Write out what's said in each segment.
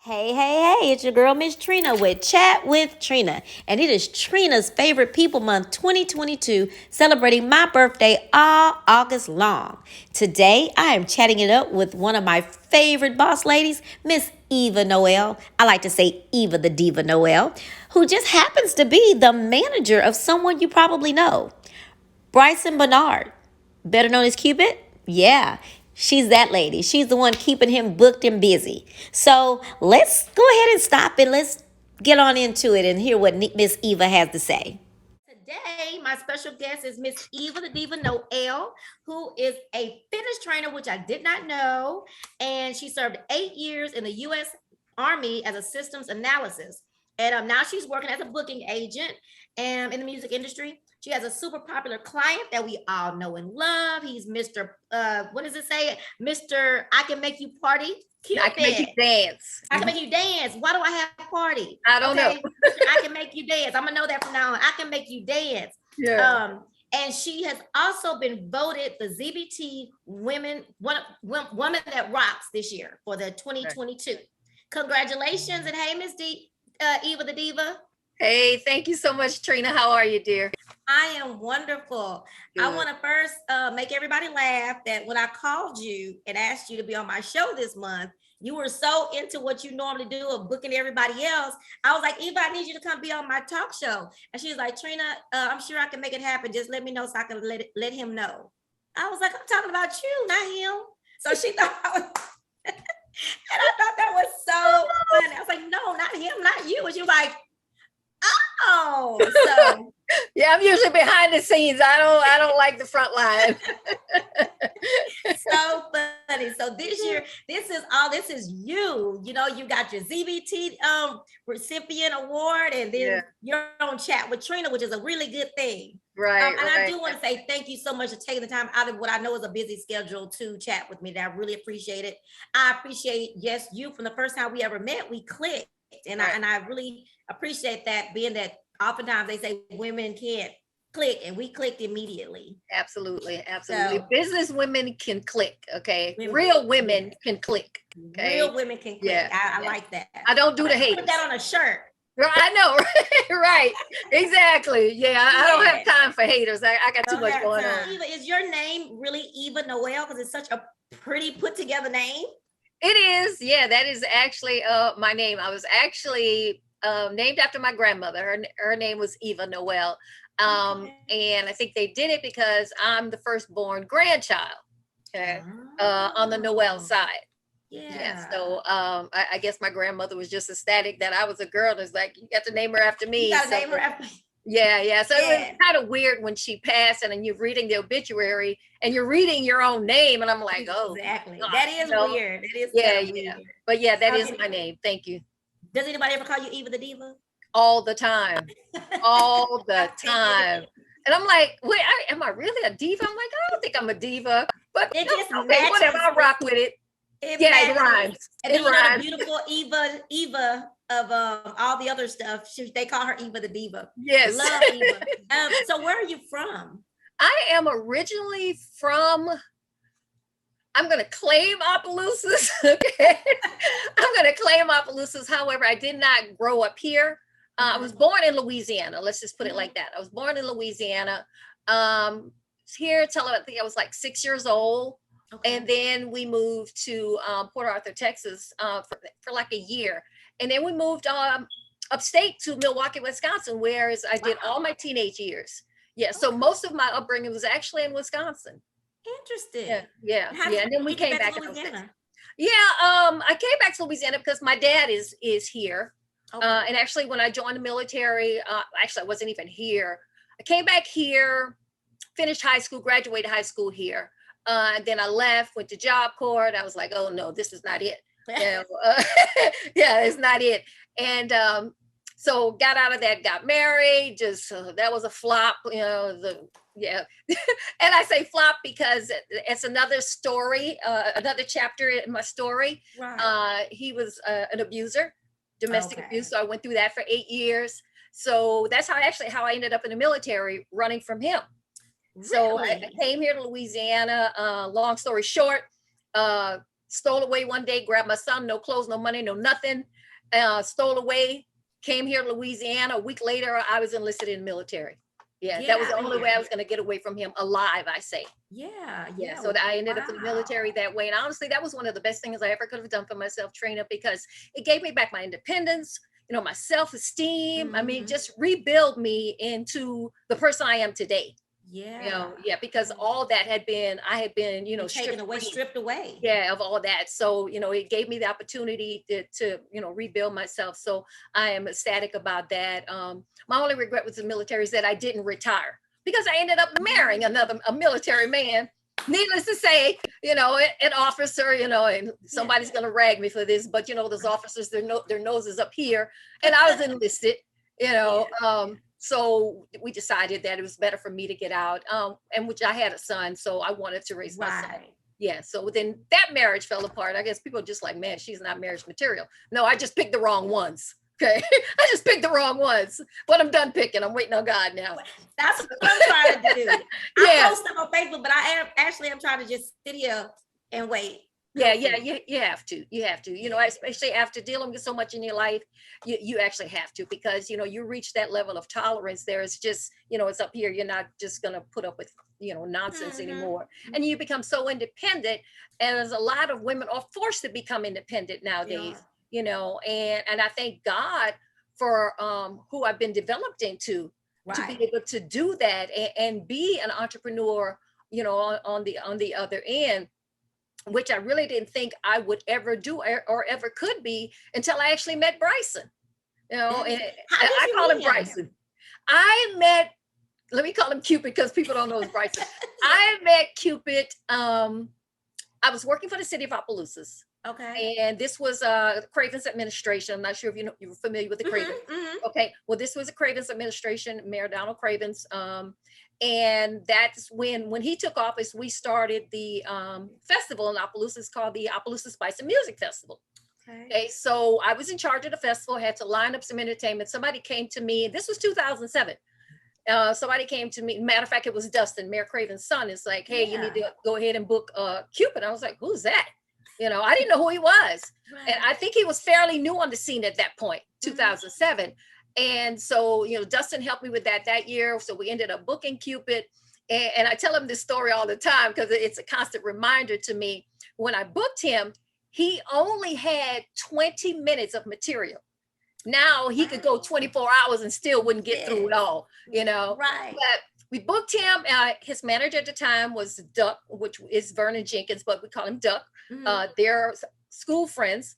Hey, it's your girl, Miss Trina, with Chat with Trina. And it is Trina's favorite people month 2022, celebrating my birthday all August long. Today, I am chatting it up with one of my favorite boss ladies, Miss Eva Noel. I like to say Eva the Diva Noel, who just happens to be the manager of someone you probably know, Bryson Bernard, better known as Cupid. Yeah, she's that lady. She's the one keeping him booked and busy. So let's go ahead and stop and let's get on into it and hear what Miss Eva has to say. Today, my special guest is Miss Eva the Diva Noel, who is a fitness trainer, which I did not know. And she served 8 years in the U.S. Army as a systems analysis. And now she's working as a booking agent in the music industry. She has a super popular client that we all know and love. He's Mr. What does it say? Mr. I can make you party. Cupid. I can make you dance. I can make you dance. Why do I have a party? I don't know. I can make you dance. I'm gonna know that from now on. I can make you dance. Yeah. And she has also been voted the ZBT Women Woman That Rocks this year for the 2022. Okay. Congratulations, and hey, Miss Eva the Diva. Hey, thank you so much, Trina. How are you, dear? I am wonderful. Good. I want to first make everybody laugh that when I called you and asked you to be on my show this month, you were so into what you normally do of booking everybody else. I was like, Eva, I need you to come be on my talk show. And she was like, Trina, I'm sure I can make it happen. Just let me know so I can let him know. I was like, I'm talking about you, not him. So she thought I was... And I thought that was so funny. I was like, no, not him, not you. And she was like, oh, so yeah, I'm usually behind the scenes. I don't like the front line. So funny. So this year, this is you. You know, you got your ZBT recipient award, and then you're on Chat with Trina, which is a really good thing. Right. And I do want to say thank you so much for taking the time out of what I know is a busy schedule to chat with me. That I really appreciate it. I appreciate you from the first time we ever met, we clicked, and I really appreciate that, being that oftentimes they say women can't click, and we clicked immediately. Absolutely. So, business women can click. Okay. Real women can click. Okay. Real women can click. Yeah. I like that. I don't do the hate. Put that on a shirt. I know, right? Exactly. Yeah, I don't have time for haters. I got too much going on. Eva, is your name really Eva Noel? Because it's such a pretty put together name. It is. Yeah, that is actually my name. I was actually named after my grandmother. Her name was Eva Noel. And I think they did it because I'm the firstborn grandchild on the Noel side. Yeah. So I guess my grandmother was just ecstatic that I was a girl. It's like, you got to name her after me. You got to name her after me. Yeah. So it was kind of weird when she passed, and then you're reading the obituary and you're reading your own name, and I'm like, oh, exactly. God, that is weird. It is weird. But yeah, that is my name. Thank you. Does anybody ever call you Eva the Diva? All the time. All the time. And I'm like, wait, am I really a diva? I'm like, I don't think I'm a diva, but it just okay, whatever. I'll rock with it. It rhymes. And then the beautiful Eva of all the other stuff. They call her Eva the Diva. Yes. Love Eva. So where are you from? I am originally from, I'm going to claim Opelousas. Okay. I'm going to claim Opelousas. However, I did not grow up here. I was born in Louisiana. Let's just put it like that. I was born in Louisiana. Here till I think I was like 6 years old. Okay. And then we moved to Port Arthur, Texas for like a year. And then we moved upstate to Milwaukee, Wisconsin, where I did all my teenage years. Yeah. So most of my upbringing was actually in Wisconsin. Interesting. Yeah. And then we came back. I came back to Louisiana because my dad is here. Okay. And actually, when I joined the military, actually, I wasn't even here. I came back here, finished high school, graduated high school here. And then I left, went to Job Corps. I was like, oh no, this is not it. It's not it. And so got out of that, got married. Just that was a flop, And I say flop because it's another story, another chapter in my story. Right. He was an abuser, domestic abuse. So I went through that for 8 years. So that's how I ended up in the military, running from him. Really? So I came here to Louisiana. Long story short, stole away one day, grabbed my son, no clothes, no money, no nothing, stole away, came here to Louisiana. A week later, I was enlisted in the military. Yeah, that was the only way I was going to get away from him alive, I say. Yeah. So I ended up in the military that way. And honestly, that was one of the best things I ever could have done for myself, Trina, because it gave me back my independence, you know, my self-esteem. I mean, just rebuild me into the person I am today. You know, because all that I had been, you know, stripped away. Yeah, of all that. So, you know, it gave me the opportunity to, you know, rebuild myself. So I am ecstatic about that. My only regret with the military is that I didn't retire, because I ended up marrying a military man. Needless to say, you know, an officer, you know, and somebody's going to rag me for this, but you know, those officers, their noses up here, and I was enlisted, you know. So we decided that it was better for me to get out, and which I had a son, so I wanted to raise my son. Yeah, so then that marriage fell apart. I guess people are just like, man, she's not marriage material. No, I just picked the wrong ones. Okay, I just picked the wrong ones, but I'm done picking. I'm waiting on God now. That's what I'm trying to do. I post them on Facebook, but I'm trying to just sit here and wait. You have to, you know, especially after dealing with so much in your life, you actually have to, because, you know, you reach that level of tolerance. There is just, you know, it's up here. You're not just going to put up with, you know, nonsense anymore. And you become so independent. And there's a lot of women are forced to become independent nowadays, you know, and I thank God for who I've been developed into to be able to do that and be an entrepreneur, you know, on the other end, which I really didn't think I would ever do or ever could be until I actually met Bryson. You know, and I call him Bryson. Let me call him Cupid, because people don't know it's Bryson. I met Cupid. I was working for the city of Opelousas. Okay. And this was Craven's administration. I'm not sure if you're familiar with the Cravens. Okay. Well, this was a Craven's administration, Mayor Donald Craven's. And that's when he took office, we started the festival in Opelousas called the Opelousas Spice and Music Festival. Okay, so I was in charge of the festival, had to line up some entertainment. Somebody came to me, this was 2007. Somebody came to me, matter of fact, it was Dustin, Mayor Craven's son. It's like, hey, you need to go ahead and book Cupid. I was like, who's that? You know, I didn't know who he was. And I think he was fairly new on the scene at that point, 2007. And so, you know, Dustin helped me with that year. So we ended up booking Cupid. And I tell him this story all the time because it's a constant reminder to me. When I booked him, he only had 20 minutes of material. Now he could go 24 hours and still wouldn't get through it all, you know. But we booked him. His manager at the time was Duck, which is Vernon Jenkins, but we call him Duck. They're school friends.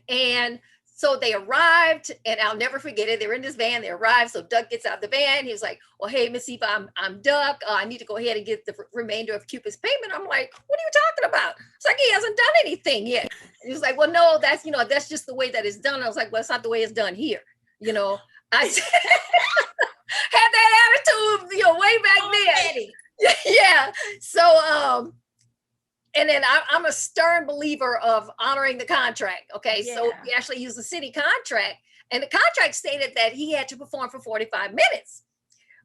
And so they arrived, and I'll never forget it. They were in this van. They arrived. So Duck gets out of the van. He was like, well, hey, Miss Eva, I'm Duck. I need to go ahead and get the remainder of Cupid's payment. I'm like, what are you talking about? It's like, he hasn't done anything yet. And he was like, well, no, that's just the way that it's done. I was like, well, it's not the way it's done here. You know, I had that attitude, you know, way back then. Yeah. So, and then I'm a stern believer of honoring the contract. Okay. So we actually used the city contract, and the contract stated that he had to perform for 45 minutes.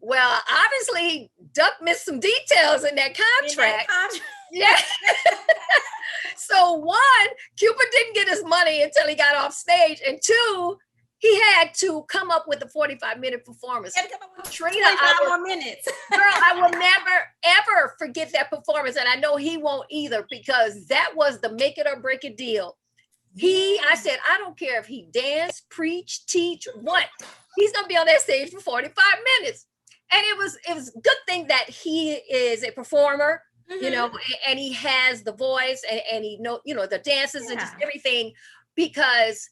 Well, obviously Duck missed some details in that contract. Yeah. So one, Cupid didn't get his money until he got off stage. And two, he had to come up with a 45-minute performance. Trina, 25 more minutes. Girl, I will never, ever forget that performance. And I know he won't either, because that was the make it or break it deal. I said, I don't care if he dance, preach, teach, what. He's going to be on that stage for 45 minutes. And it was a good thing that he is a performer, you know, and he has the voice and he know, you know, the dances and just everything, because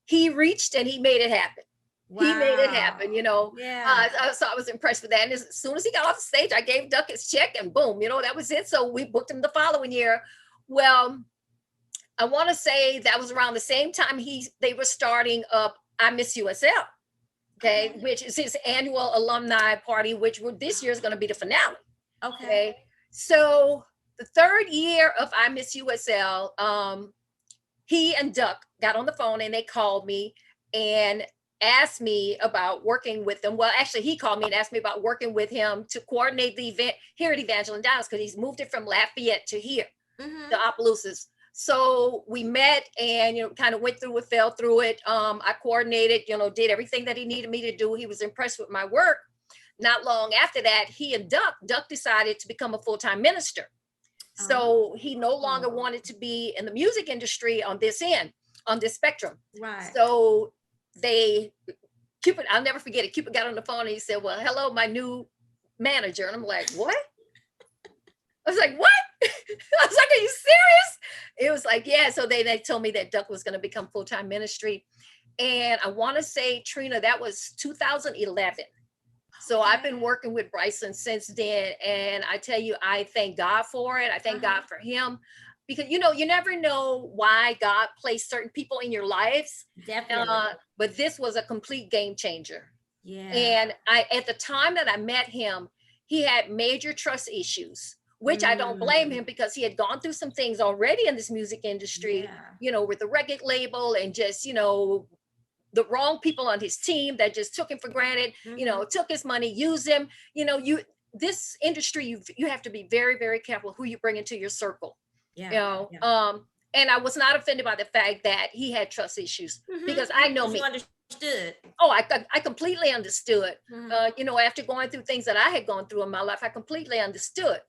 he reached and he made it happen. Wow. He made it happen, you know. So I was impressed with that. And as soon as he got off the stage, I gave Duck his check and boom, you know, that was it. So we booked him the following year. Well, I want to say that was around the same time they were starting up I Miss USL, okay, which is his annual alumni party, which this year is going to be the finale. Okay. So the third year of I Miss USL, he and Duck got on the phone and they called me and asked me about working with them. Well, actually, he called me and asked me about working with him to coordinate the event here at Evangeline Dallas, because he's moved it from Lafayette to here, the Opelousas. So we met and, kind of went through it, fell through it. I coordinated, did everything that he needed me to do. He was impressed with my work. Not long after that, he and Duck decided to become a full-time minister. So he no longer wanted to be in the music industry on this end, on this spectrum. Right. So Cupid, I'll never forget it. Cupid got on the phone and he said, well, hello, my new manager. And I'm like, what? I was like, what? I was like, are you serious? It was like, yeah. So they told me that Duck was going to become full-time ministry. And I want to say, Trina, that was 2011. So I've been working with Bryson since then. And I tell you, I thank God for it. I thank God for him. Because, you never know why God placed certain people in your lives. Definitely. But this was a complete game changer. Yeah. And at the time that I met him, he had major trust issues, which I don't blame him, because he had gone through some things already in this music industry, with the record label and just, the wrong people on his team that just took him for granted, took his money, used him. This industry, you have to be very, very careful who you bring into your circle. And I was not offended by the fact that he had trust issues, because I know me. You understood. Oh, I completely understood. After going through things that I had gone through in my life, I completely understood.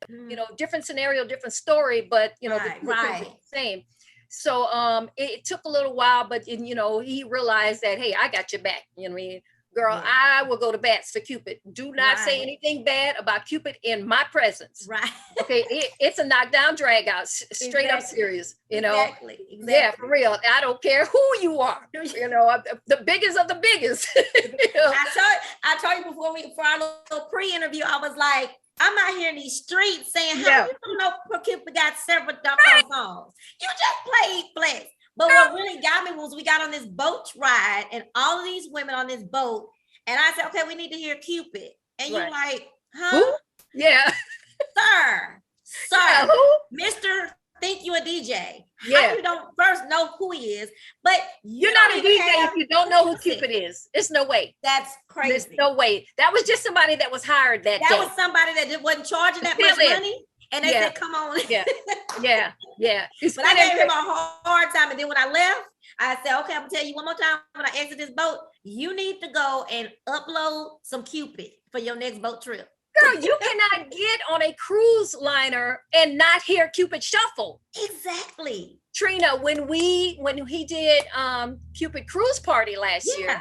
Different scenario, different story, but the same. So it took a little while, but he realized that, hey, I got your back. You know what I mean? Girl, I will go to bats for Cupid. Do not say anything bad about Cupid in my presence. Right. Okay. It's a knockdown, drag out, straight up serious, Exactly. Yeah, for real. I don't care who you are. The biggest of the biggest. I told you before our little pre-interview, I was like, I'm out here in these streets saying, how you don't know Cupid got several songs? You just played flex. But what really got me was we got on this boat ride and all of these women on this boat. And I said, okay, we need to hear Cupid. And you're like, huh? Who? Yeah. Sir, yeah, who? Mr. Think you a DJ. Yeah. How you don't first know who he is, but you're not a DJ if you don't know who Cupid is. It's no way. That's crazy. There's no way. That was just somebody that was hired that day. That was somebody that wasn't charging that much money. And they said, come on. Yeah. But I gave him a hard time. And then when I left, I said, okay, I'm going to tell you one more time when I exit this boat, you need to go and upload some Cupid for your next boat trip. Girl, you cannot get on a cruise liner and not hear Cupid Shuffle. Exactly. Trina, when he did Cupid Cruise Party last year,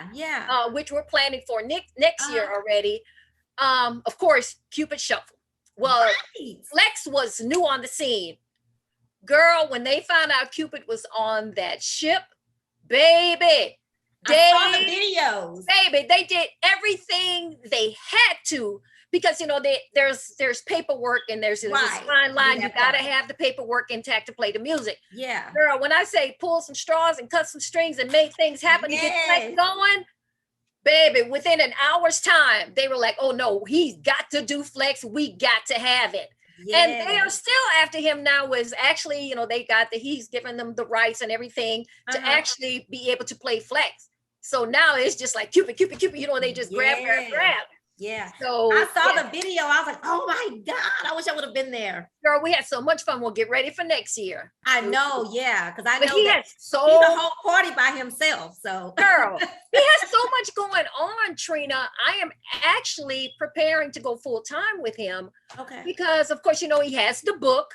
which we're planning for next year already, of course, Cupid Shuffle. Well, Flex was new on the scene. Girl, when they found out Cupid was on that ship, baby, I saw the videos. Baby, they did everything they had to, because there's paperwork and there's this fine line. You gotta have the paperwork intact to play the music. Yeah. Girl, when I say pull some straws and cut some strings and make things happen to get Flex going, baby, within an hour's time, they were like, oh no, he's got to do Flex. We got to have it. Yes. And they are still after him now. Was actually, he's given them the rights and everything to actually be able to play Flex. So now it's just like Cupid, they just grab. Yeah. So I saw the video. I was like, oh my God, I wish I would have been there. Girl, we had so much fun. We'll get ready for next year. I know, yeah. Because I know he's a whole party by himself. So girl, he has so much going on, Trina. I am actually preparing to go full time with him. Okay. Because of course, he has the book.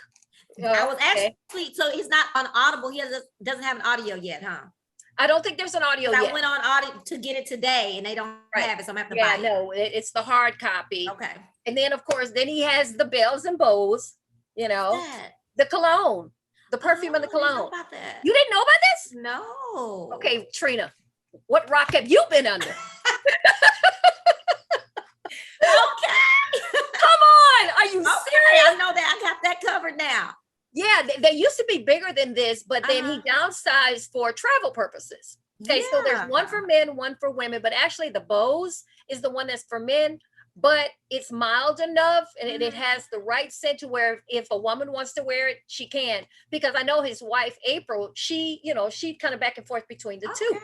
I was actually, so he's not on Audible. He doesn't have an audio yet, huh? I don't think there's an audio yet. I went on audio to get it today and they don't have it, so I'm gonna have to buy it. No, it's the hard copy. Okay. And then of course, he has the bells and bows, the cologne, the perfume and the cologne. I didn't know about that. You didn't know about this? No. Okay, Trina, what rock have you been under? Okay. Come on. Are you serious? I know that. I got that covered now. Yeah, they used to be bigger than this, but then he downsized for travel purposes. Okay, so there's one for men, one for women, but actually the bows is the one that's for men, but it's mild enough and it has the right scent to where if a woman wants to wear it, she can. Because I know his wife, April, she kind of back and forth between the two.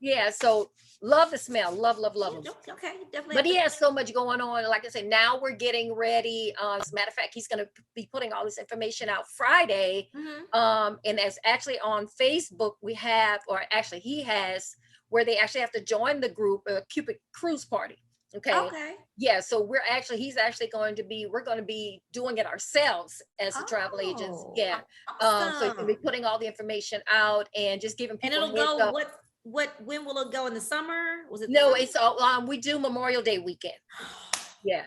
Yeah, so love the smell. Love, love, love them. Okay, definitely. But he has so much going on. Like I said, now we're getting ready. As a matter of fact, he's going to be putting all this information out Friday. And as actually on Facebook, we have, or actually he has, where they actually have to join the group, Cupid Cruise Party. Okay. Yeah. So he's actually going to be, we're going to be doing it ourselves as a travel agents. Yeah. Awesome. So he's going to be putting all the information out and just giving people. And it'll go, when will it go, in the summer? Was it? No, it's all, we do Memorial Day weekend. Yeah.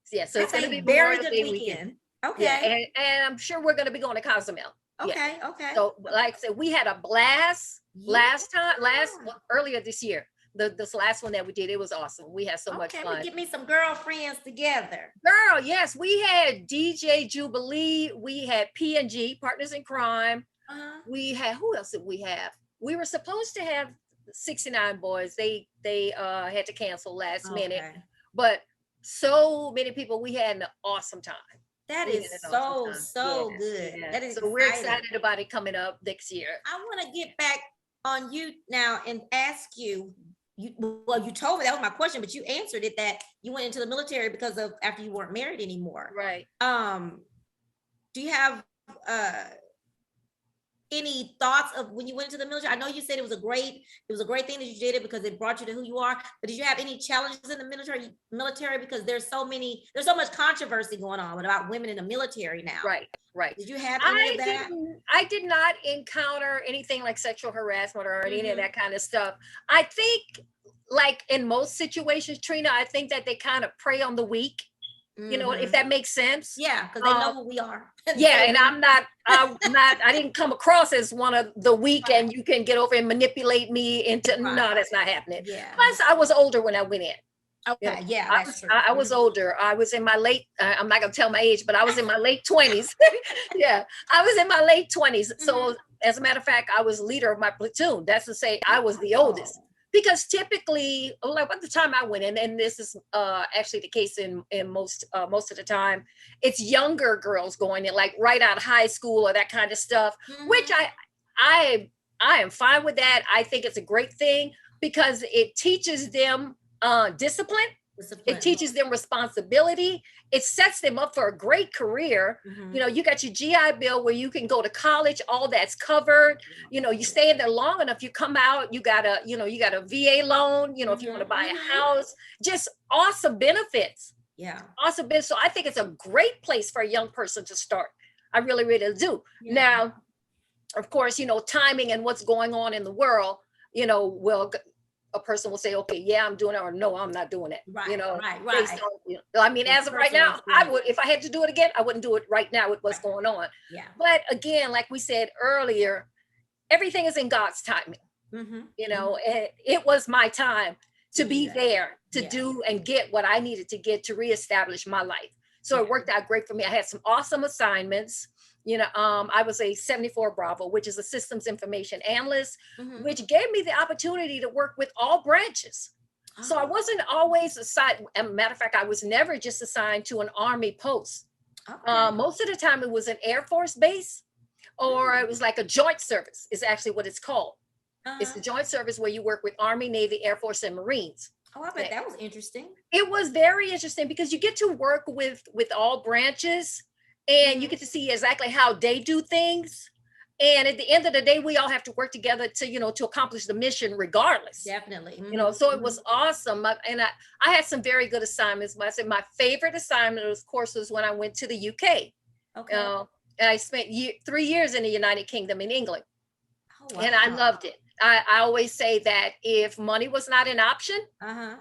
So it's going to be very good weekend. Okay. Yeah, and I'm sure we're going to be going to Cozumel. Okay. So like I said, we had a blast earlier this year. This last one that we did, it was awesome. We had so much fun. Get me some girlfriends together. Girl, yes, we had DJ Jubilee. We had P&G, Partners in Crime. We had, who else did we have? We were supposed to have 69 Boys. They had to cancel last minute, but so many people. We had an awesome time. That is so good. Yeah. That is so we're excited about it coming up next year. I want to get back on you now and ask you. You told me that was my question, but you answered it, that you went into the military because of after you weren't married anymore. Right. Do you have any thoughts of when you went into the military? I know you said it was a great thing that you did it because it brought you to who you are, but did you have any challenges in the military because there's so much controversy going on about women in the military now? Right. Did you have any of that? I did not encounter anything like sexual harassment or any of that kind of stuff. I think, like in most situations, Trina, I think that they kind of prey on the weak. You know, if that makes sense. Yeah, because they know who we are. Yeah, and I didn't come across as one of the weak, and you can get over and manipulate me into, no, that's not happening. Yeah. Plus, I was older when I went in. Okay, yeah, that's true. I was older. I was in my late, I'm not going to tell my age, but I was in my late 20s. Yeah, I was in my late 20s. So as a matter of fact, I was leader of my platoon. That's to say I was the oldest. Because typically, like by the time I went in, and this is actually the case in most of the time, it's younger girls going in, like right out of high school or that kind of stuff, which I am fine with that. I think it's a great thing because it teaches them discipline. It teaches them responsibility. It sets them up for a great career. You know, you got your GI Bill where you can go to college, all that's covered. You know, you stay in there long enough, you come out, you got a VA loan, you know, if you want to buy a house, just awesome benefits. Yeah. Awesome benefits. So I think it's a great place for a young person to start. I really, really do. Yeah. Now, of course, you know, timing and what's going on in the world, you know, a person will say, okay, yeah, I'm doing it, or no, I'm not doing it. Right, you know, right. I mean, as of right now, I would, if I had to do it again, I wouldn't do it right now with what's going on. Yeah. But again, like we said earlier, everything is in God's timing. You know, it was my time to be there to do and get what I needed to get to reestablish my life. So it worked out great for me. I had some awesome assignments. You know, I was a 74 Bravo, which is a systems information analyst, which gave me the opportunity to work with all branches. So I wasn't always assigned. As a matter of fact, I was never just assigned to an Army post. Most of the time it was an Air Force base, or it was like a joint service is actually what it's called. It's the joint service where you work with Army, Navy, Air Force, and Marines. Oh, I bet that was interesting. It was very interesting because you get to work with all branches. And you get to see exactly how they do things. And at the end of the day, we all have to work together to, you know, to accomplish the mission regardless. Definitely. You know, so it was awesome. And I had some very good assignments. But I said my favorite assignment, of course, was when I went to the UK. Okay. And I spent 3 years in the United Kingdom in England. Oh, wow. And I loved it. I always say that if money was not an option, I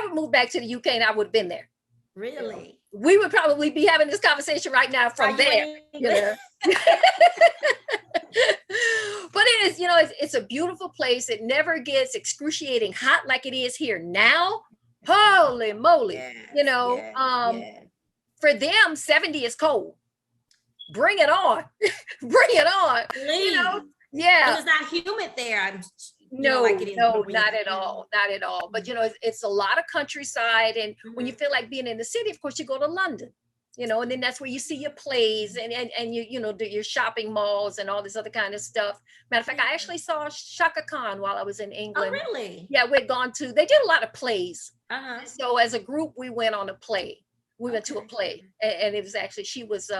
would move back to the UK and I would have been there. Really? We would probably be having this conversation right now from there. Yeah. But it is, you know, it's a beautiful place. It never gets excruciating hot like it is here now. Holy moly. You know, for them, 70 is cold. Bring it on. Bring it on. Please. You know, yeah. It's not humid there. No, not at all. Not at all. But, you know, it's a lot of countryside. And when you feel like being in the city, of course, you go to London. you know, and then that's where you see your plays and you know, your shopping malls and all this other kind of stuff. Matter of fact, I actually saw Shaka Khan while I was in Oh, England. really? Yeah, we'd gone to, they did a lot of plays. Uh-huh. So as a group, we went on a play. We went to a Okay. play, and it was actually, she was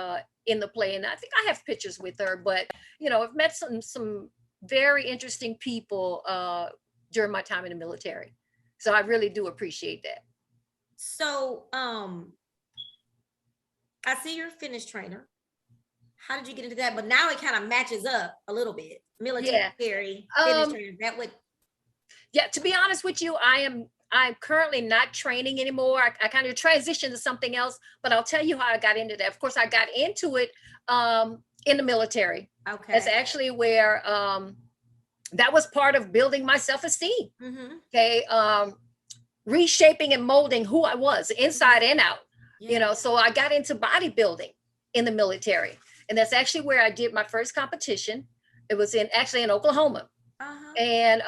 in the play, and I think I have pictures with her. But you know, I've met some very interesting people during my time in the military, so I really do appreciate that. So, I see you're a fitness trainer. How did you get into that? But now it kind of matches up a little bit. Military, fitness trainer. That would. Yeah, to be honest with you, I'm currently not training anymore. I kind of transitioned to something else, but I'll tell you how I got into that. Of course, I got into it in the military. Okay. That's actually where that was part of building my self-esteem. Mm-hmm. Okay. Reshaping and molding who I was inside and out. Yeah. You know, so I got into bodybuilding in the military. And that's actually where I did my first competition. It was actually in Oklahoma. Uh-huh. And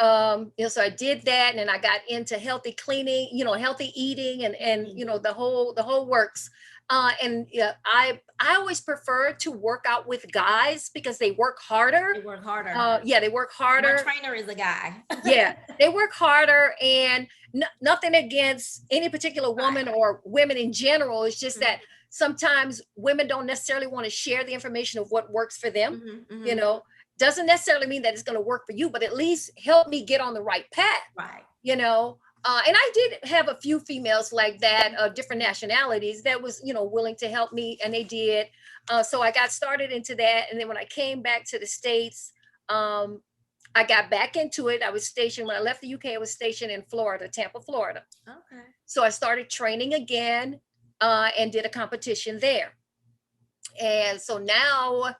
you know, so I did that, and then I got into healthy cleaning, you know, healthy eating, and you know, the whole works. And yeah, I always prefer to work out with guys because they work harder. They work harder. Yeah, they work harder. My trainer is a guy. Yeah, they work harder, and nothing against any particular woman or women in general. It's just that sometimes women don't necessarily want to share the information of what works for them. You know, doesn't necessarily mean that it's going to work for you, but at least help me get on the right path. Right. You know, and I did have a few females like that, different nationalities that was, you know, willing to help me, and they did. So I got started into that. And then when I came back to the States, I got back into it. I was stationed, when I left the UK, I was stationed in Florida, Tampa, Florida. Okay. So I started training again and did a competition there. And so now,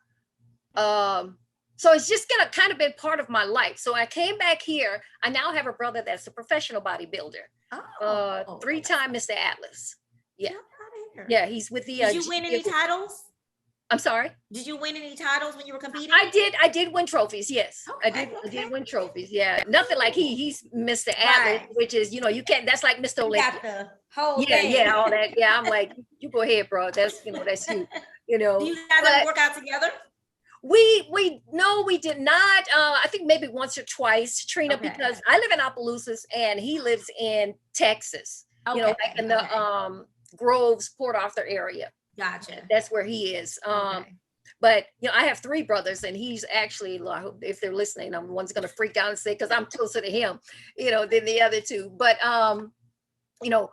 so it's just gonna kind of been part of my life. So I came back here. I now have a brother that's a professional bodybuilder. Oh, 3-time Mr. Atlas. Yeah. Yeah, he's with the. Did you win any titles? I'm sorry? Did you win any titles when you were competing? I did win trophies, yes. Okay, I did win trophies, yeah. Nothing like he's Mr. Atlas, which is, you know, you can't, that's like Mr. Olympia. Got the whole thing. Yeah, all that. Yeah, I'm like, you go ahead, bro. That's, you know, that's you, you know. Do you guys ever work out together? No, we did not. I think maybe once or twice, Trina, because I live in Opelousas and he lives in Texas, you know, like in the Groves, Port Arthur area. Gotcha. That's where he is. But you know, I have 3 brothers, and he's actually, if they're listening, I'm one's gonna freak out and say, because I'm closer to him, you know, than the other 2. But you know,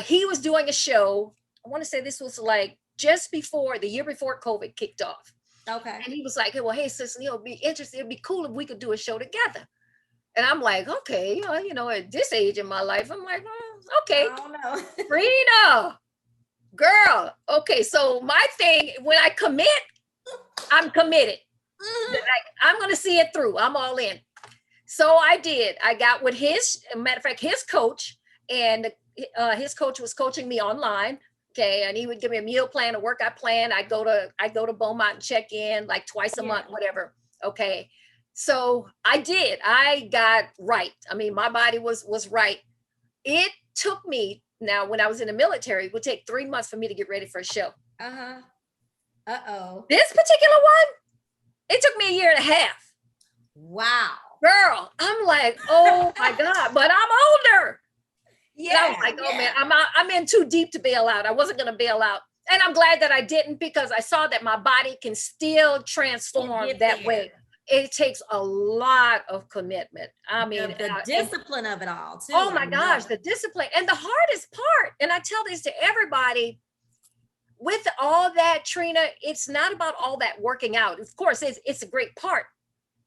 he was doing a show. I want to say this was like just before the year before COVID kicked off. Okay. And he was like, well, hey, sis, you know, it'd be interesting. It'd be cool if we could do a show together. And I'm like, okay, you know, at this age in my life, I'm like, okay. I don't know. Rena, girl. Okay, so my thing, when I commit, I'm committed. Like, I'm going to see it through. I'm all in. So I did. I got with matter of fact, his coach, and his coach was coaching me online. Okay, and he would give me a meal plan, a workout plan. I go to Beaumont and check in like twice a month, whatever. Okay, so I did. I got right. I mean, my body was right. It took me, now when I was in the military, it would take 3 months for me to get ready for a show. This particular one, it took me 1.5 years. Wow, girl, I'm like, oh my God, but I'm older. Yeah, I was like, oh man, I'm in too deep to bail out. I wasn't going to bail out. And I'm glad that I didn't, because I saw that my body can still transform that way. It takes a lot of commitment. I mean, the discipline of it all too. Oh my gosh, the discipline. And the hardest part, and I tell this to everybody, with all that, Trina, it's not about all that working out. Of course, it's a great part.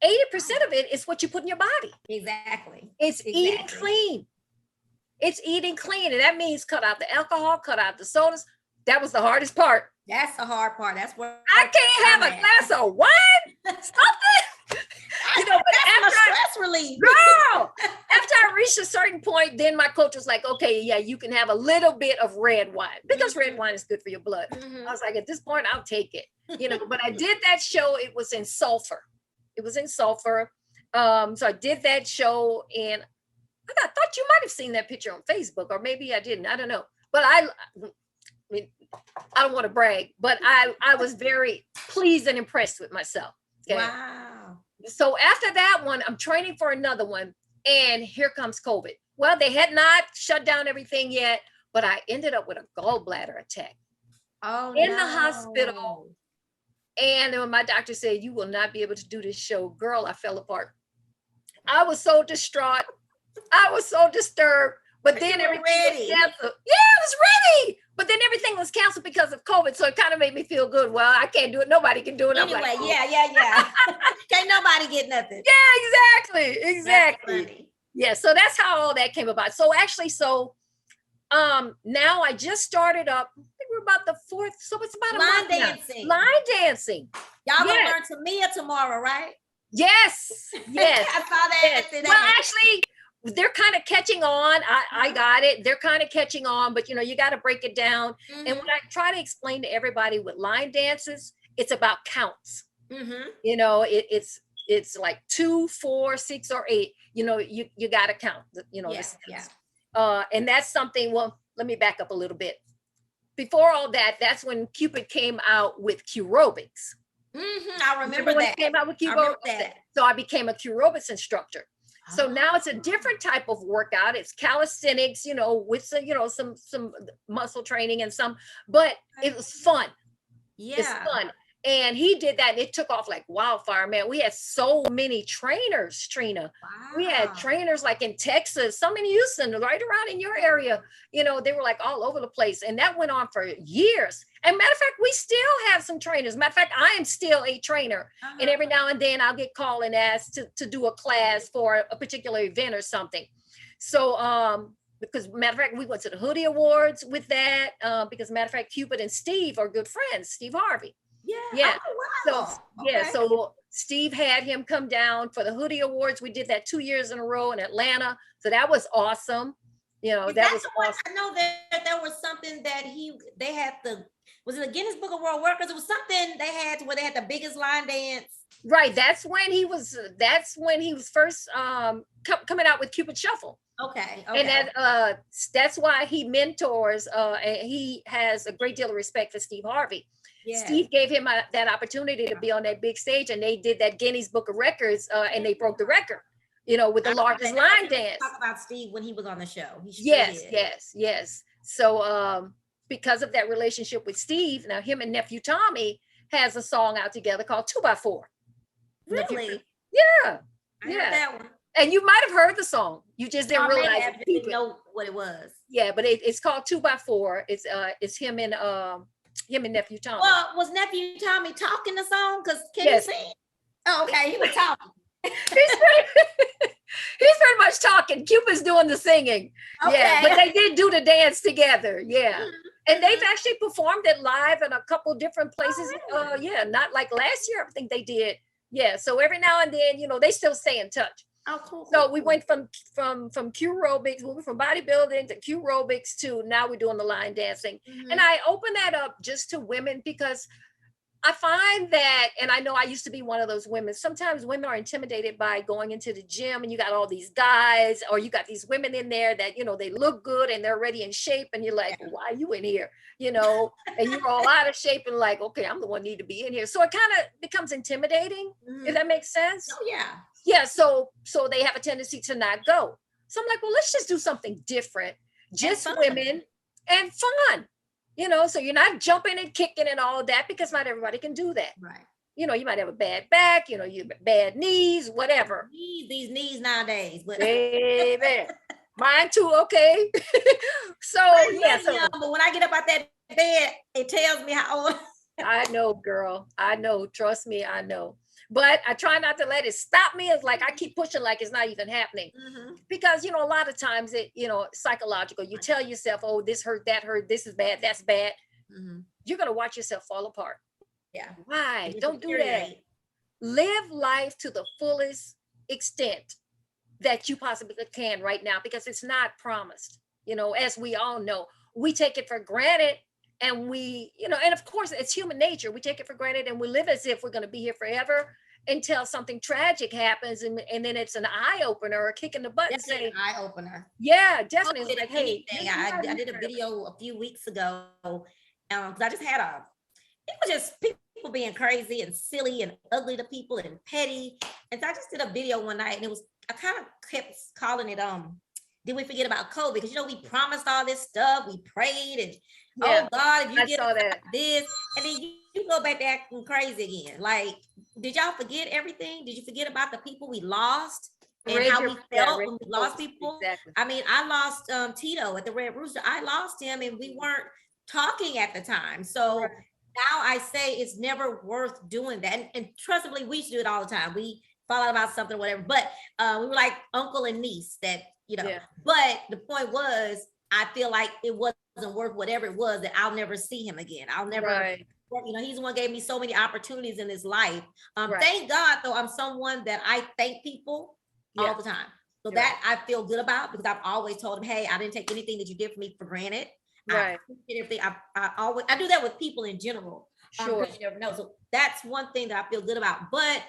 80% of it is what you put in your body. Exactly. It's eating clean. It's eating clean. And that means cut out the alcohol, cut out the sodas. That was the hardest part. That's the hard part. That's where I can't have a glass of wine. Something. You know, but after stress relief. Girl, after I reached a certain point, then my coach was like, okay, yeah, you can have a little bit of red wine, because red wine is good for your blood. I was like, at this point, I'll take it. You know, but I did that show. It was in Sulphur. So I did that show, and I thought you might have seen that picture on Facebook, or maybe I didn't. I don't know. But I mean, I don't want to brag, but I was very pleased and impressed with myself. Okay? Wow. So after that one, I'm training for another one, and here comes COVID. Well, they had not shut down everything yet, but I ended up with a gallbladder attack in the hospital. And when my doctor said, you will not be able to do this show, girl, I fell apart. I was so distraught. I was so disturbed. But then everything was canceled. Yeah, I was ready. But then everything was canceled because of COVID. So it kind of made me feel good. Well, I can't do it. Nobody can do it. Anyway, like, oh. yeah. Can't nobody get nothing. Yeah, exactly. Yeah, so that's how all that came about. So actually, now I just started up. I think we're about the 4th. So it's about a month dancing. Line dancing. Y'all gonna learn Tamia tomorrow, right? Yes. I saw that. Yes. Well, actually, they're kind of catching on. I got it. They're kind of catching on, but you got to break it down. Mm-hmm. And when I try to explain to everybody with line dances, it's about counts. Mm-hmm. It's like 2, 4, 6, or 8. You got to count. And that's something. Well, let me back up a little bit. Before all that, that's when Cupid came out with Aerobics. Mm-hmm. I remember that. It came out with Aerobics. So I became a Aerobics instructor. So now it's a different type of workout. It's calisthenics, with some muscle training and but it was fun. Yeah. It's fun. And he did that, and it took off like wildfire, man. We had so many trainers, Trina. Wow. We had trainers like in Texas, some in Houston, right around in your area. They were like all over the place. And that went on for years. And matter of fact, we still have some trainers. Matter of fact, I am still a trainer. Uh-huh. And every now and then I'll get called and asked to do a class for a particular event or something. So, because matter of fact, we went to the Hoodie Awards with that, because matter of fact, Cupid and Steve are good friends, Steve Harvey. Yeah. Oh, wow. So Steve had him come down for the Hoodie Awards. We did that 2 years in a row in Atlanta. So that was awesome. That was awesome. I know that there was something that they had was it the Guinness Book of World Records? It was something they had where they had the biggest line dance. Right. That's when he was first coming out with Cupid Shuffle. Okay. And that's why he mentors, and he has a great deal of respect for Steve Harvey. Yeah. Steve gave him that opportunity to be on that big stage, and they did that Guinness Book of Records, and they broke the record, with the largest line dance. Talk about Steve when he was on the show. Yes. So because of that relationship with Steve, now him and nephew Tommy has a song out together called 2x4. Really? Yeah. I heard that one. And you might have heard the song. You just didn't realize it. Didn't know what it was. Yeah, but it's called 2x4. It's him and nephew Tommy. Well, was nephew Tommy talking the song? Because can you sing? Oh, okay, he was talking. He's pretty much talking. Cupid's doing the singing. Okay. Yeah, but they did do the dance together. Yeah. Mm-hmm. And they've actually performed it live in a couple different places. Oh, really? Not like last year, I think they did. Yeah. So every now and then, they still stay in touch. Oh, cool. So we went from Aerobics, we went from bodybuilding to Aerobics to now we're doing the line dancing. Mm-hmm. And I open that up just to women because I find that, and I know I used to be one of those women, sometimes women are intimidated by going into the gym and you got all these guys, or you got these women in there that, they look good and they're already in shape. And you're like, well, why are you in here? And you're all out of shape and like, okay, I'm the one need to be in here. So it kind of becomes intimidating, if that makes sense. Oh, yeah. Yeah, so they have a tendency to not go. So I'm like, well, let's just do something different. Just women and fun. So you're not jumping and kicking and all of that because not everybody can do that. Right. You might have a bad back, you have bad knees, whatever. These knees nowadays. Baby. Mine too, okay. So but when I get up out that bed, it tells me how old. I know, girl. I know. Trust me, I know. But I try not to let it stop me. It's like I keep pushing like it's not even happening. Mm-hmm. Because, a lot of times it, psychological. You tell yourself, oh, this hurt, that hurt, this is bad, that's bad. Mm-hmm. You're going to watch yourself fall apart. Yeah. Why? Don't do that. Live life to the fullest extent that you possibly can right now because it's not promised. As we all know, we take it for granted. And we, and of course, it's human nature. We take it for granted and we live as if we're going to be here forever until something tragic happens. And then it's an eye opener or a kick in the butt. That's an eye opener. Yeah, definitely. Like, hey, I did a video a few weeks ago Because I just had it was just people being crazy and silly and ugly to people and petty. And so I just did a video one night, and I kind of kept calling it, did we forget about COVID? Because, we promised all this stuff. We prayed and, oh God, if you get this, and then you go back to acting crazy again. Like, did y'all forget everything? Did you forget about the people we lost and how we felt when we lost people? Exactly. I mean, I lost Tito at the Red Rooster. I lost him, and we weren't talking at the time. So now I say it's never worth doing that. And trustably, we used to do it all the time. We fall out about something or whatever. But we were like uncle and niece that, but the point was, I feel like it wasn't worth whatever it was, that I'll never see him again. I'll never, he's the one who gave me so many opportunities in his life. Thank God, though, I'm someone that I thank people all the time. So that I feel good about, because I've always told him, hey, I didn't take anything that you did for me for granted. I always do that with people in general. Sure. You never know. So that's one thing that I feel good about. But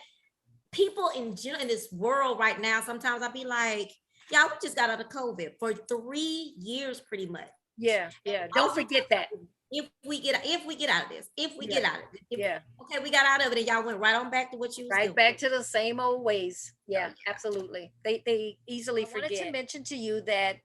people in general in this world right now, sometimes I'll be like, yeah, we just got out of COVID for 3 years, pretty much. Yeah. Don't forget that. If we get out of this, okay, we got out of it, and y'all went right on back to what you was doing. Back to the same old ways. Yeah, absolutely. They easily forget. I wanted to mention to you that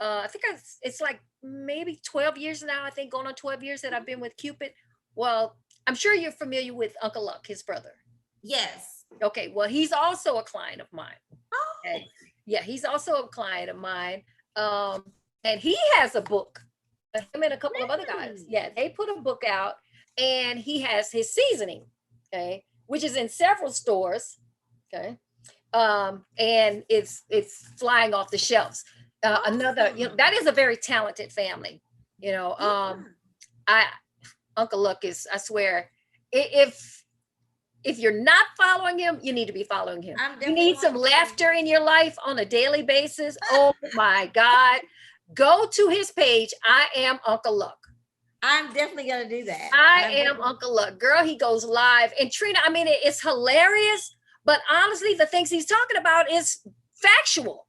I think it's like maybe 12 years now, I think, going on 12 years that I've been with Cupid. Well, I'm sure you're familiar with Uncle Luck, his brother. Yes. Okay, well, he's also a client of mine. Okay. Yeah, he's also a client of mine. And he has a book. Him and a couple of other guys. Yeah, they put a book out, and he has his seasoning, okay, which is in several stores, okay. And it's flying off the shelves. Another, that is a very talented family. Uncle Luck is, I swear, if you're not following him, you need to be following him. You need some laughter in your life on a daily basis. Oh my God. Go to his page. I am Uncle Luck. I'm definitely going to do that. I am Uncle Luck. Girl, he goes live. And Trina, I mean, it's hilarious, but honestly, the things he's talking about is factual.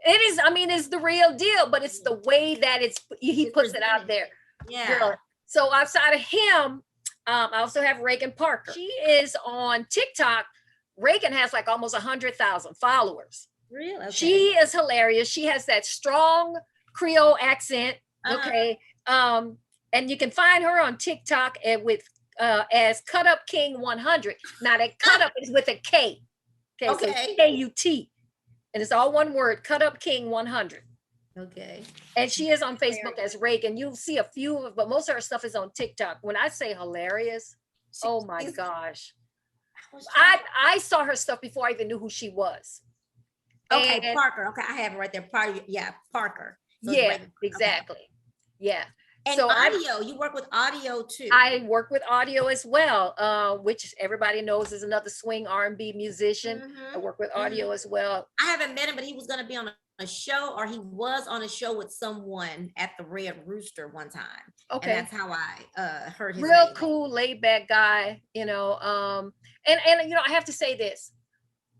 It is, I mean, it's the real deal, but it's the way that he puts it out there. Yeah. Girl. So outside of him, I also have Reagan Parker. She is on TikTok. Reagan has like almost 100,000 followers. Really? Okay. She is hilarious. She has that strong Creole accent. Okay. And you can find her on TikTok as Cut Up King 100. Now that cut up is with a K. Okay. So K-U-T. And it's all one word, Cut Up King 100. Okay. And she is on Facebook as Reagan. You'll see a few of, but most of her stuff is on TikTok. When I say hilarious, oh my gosh. I saw her stuff before I even knew who she was. Okay, and Parker. Okay, I have it right there. Parker. So yeah, exactly. Okay. Yeah. And so audio, you work with audio too. I work with audio as well, which everybody knows is another swing R&B musician. I work with audio as well. I haven't met him, but he was going to be on a show, or he was on a show with someone at the Red Rooster one time. Okay. And that's how I heard his real name. Cool, laid back guy, and I have to say this.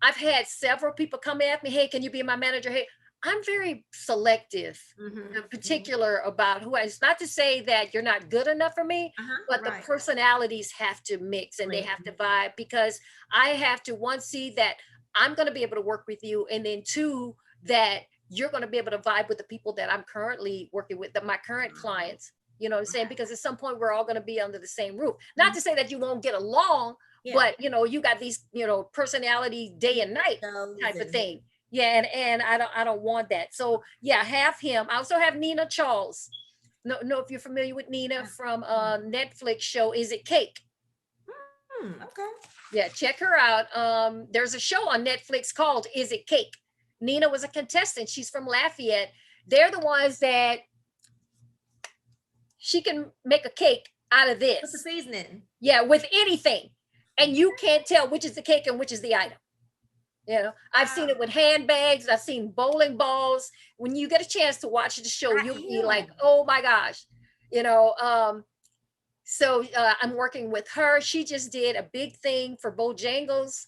I've had several people come at me, hey, can you be my manager? Hey, I'm very selective and particular about who it's not to say that you're not good enough for me, but the personalities have to mix and they have to vibe, because I have to, one, see that I'm going to be able to work with you, and then two, that you're going to be able to vibe with the people that I'm currently working with, my current clients, you know what I'm saying? Because at some point we're all going to be under the same roof. Not to say that you won't get along, but you got these, personality day and night type of thing. Yeah, and I don't want that. So yeah, have him. I also have Nina Charles. No, if you're familiar with Nina from Netflix show Is It Cake? Okay. Yeah, check her out. There's a show on Netflix called Is It Cake? Nina was a contestant. She's from Lafayette. They're the ones that she can make a cake out of this. What's the seasoning? Yeah, with anything. And you can't tell which is the cake and which is the item. I've seen it with handbags. I've seen bowling balls. When you get a chance to watch the show, you'll be like, oh my gosh, So I'm working with her. She just did a big thing for Bojangles,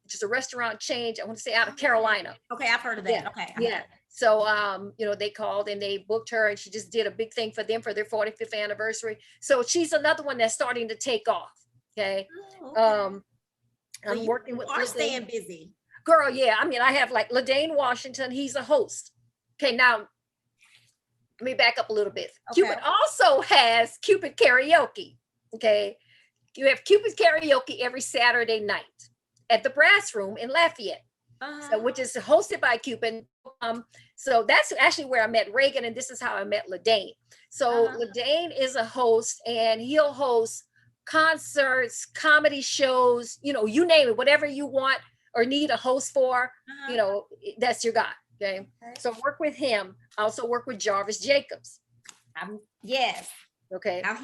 just a restaurant chain. I want to say out of Carolina. Okay, I've heard of that. Okay. Yeah. So, you know, they called and they booked her, and she just did a big thing for them for their 45th anniversary. So she's another one that's starting to take off. Okay. Oh, okay. I'm So working with you are Ladane. staying busy. Girl, yeah. I mean, I have like Dane Washington. He's a host. Okay, now let me back up a little bit. Okay. Cupid also has Cupid Karaoke. Okay. You have Cupid Karaoke every Saturday night at the Brass Room in Lafayette. So, which is hosted by Cupid. So that's actually where I met Reagan, and this is how I met Ladane. So Ladane is a host, and he'll host concerts, comedy shows, you know, you name it, whatever you want or need a host for, you know, that's your guy. Okay. So work with him. I also work with Jarvis Jacobs. Yes. Okay. Now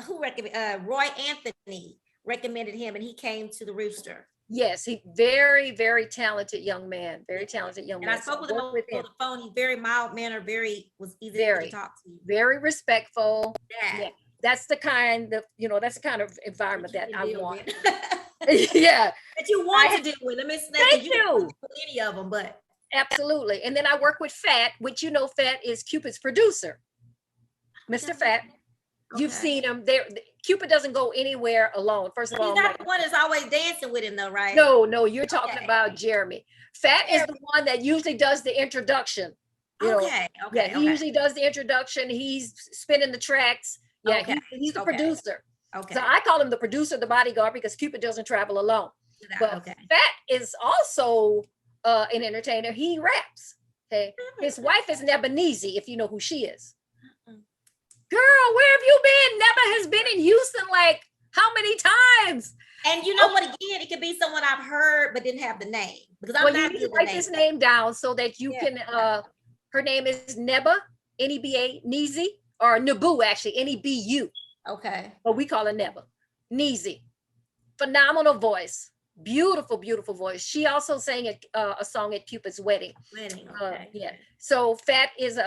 who recommended Roy Anthony recommended him, and he came to the Rooster. Yes, he very, very talented young man. Very talented young man. And I spoke with him on the phone. He's very mild mannered, was easy to talk to. Very respectful. Yeah. That's the kind of, you know, that's the kind of environment that I want. Yeah. That you want to do with. Let me say, thank you. Any of them, but absolutely. And then I work with Fat, which, you know, Fat is Cupid's producer. Mr. Fat. Okay. You've seen him there. Cupid doesn't go anywhere alone. First of all, he's not the one that's always dancing with him, though, right? No, you're talking about Jeremy. Fat is the one that usually does the introduction. Okay. He usually does the introduction. He's spinning the tracks. Yeah, he's the producer. Okay. So I call him the producer, the bodyguard, because Cupid doesn't travel alone. But Fat is also an entertainer. He raps. Okay. His wife is Nebanese, if you know who she is. Girl, where have you been? Neba has been in Houston like how many times? And you know what? Again, it could be someone I've heard but didn't have the name, because I'm not. You need to write this name down so that you can. Her name is Neba, Neba, Neezy, or Nebu actually, Nebu. Okay. But we call her Neba, Neezy. Phenomenal voice, beautiful, beautiful voice. She also sang a song at Cupid's wedding. Okay. Yeah. So Fat is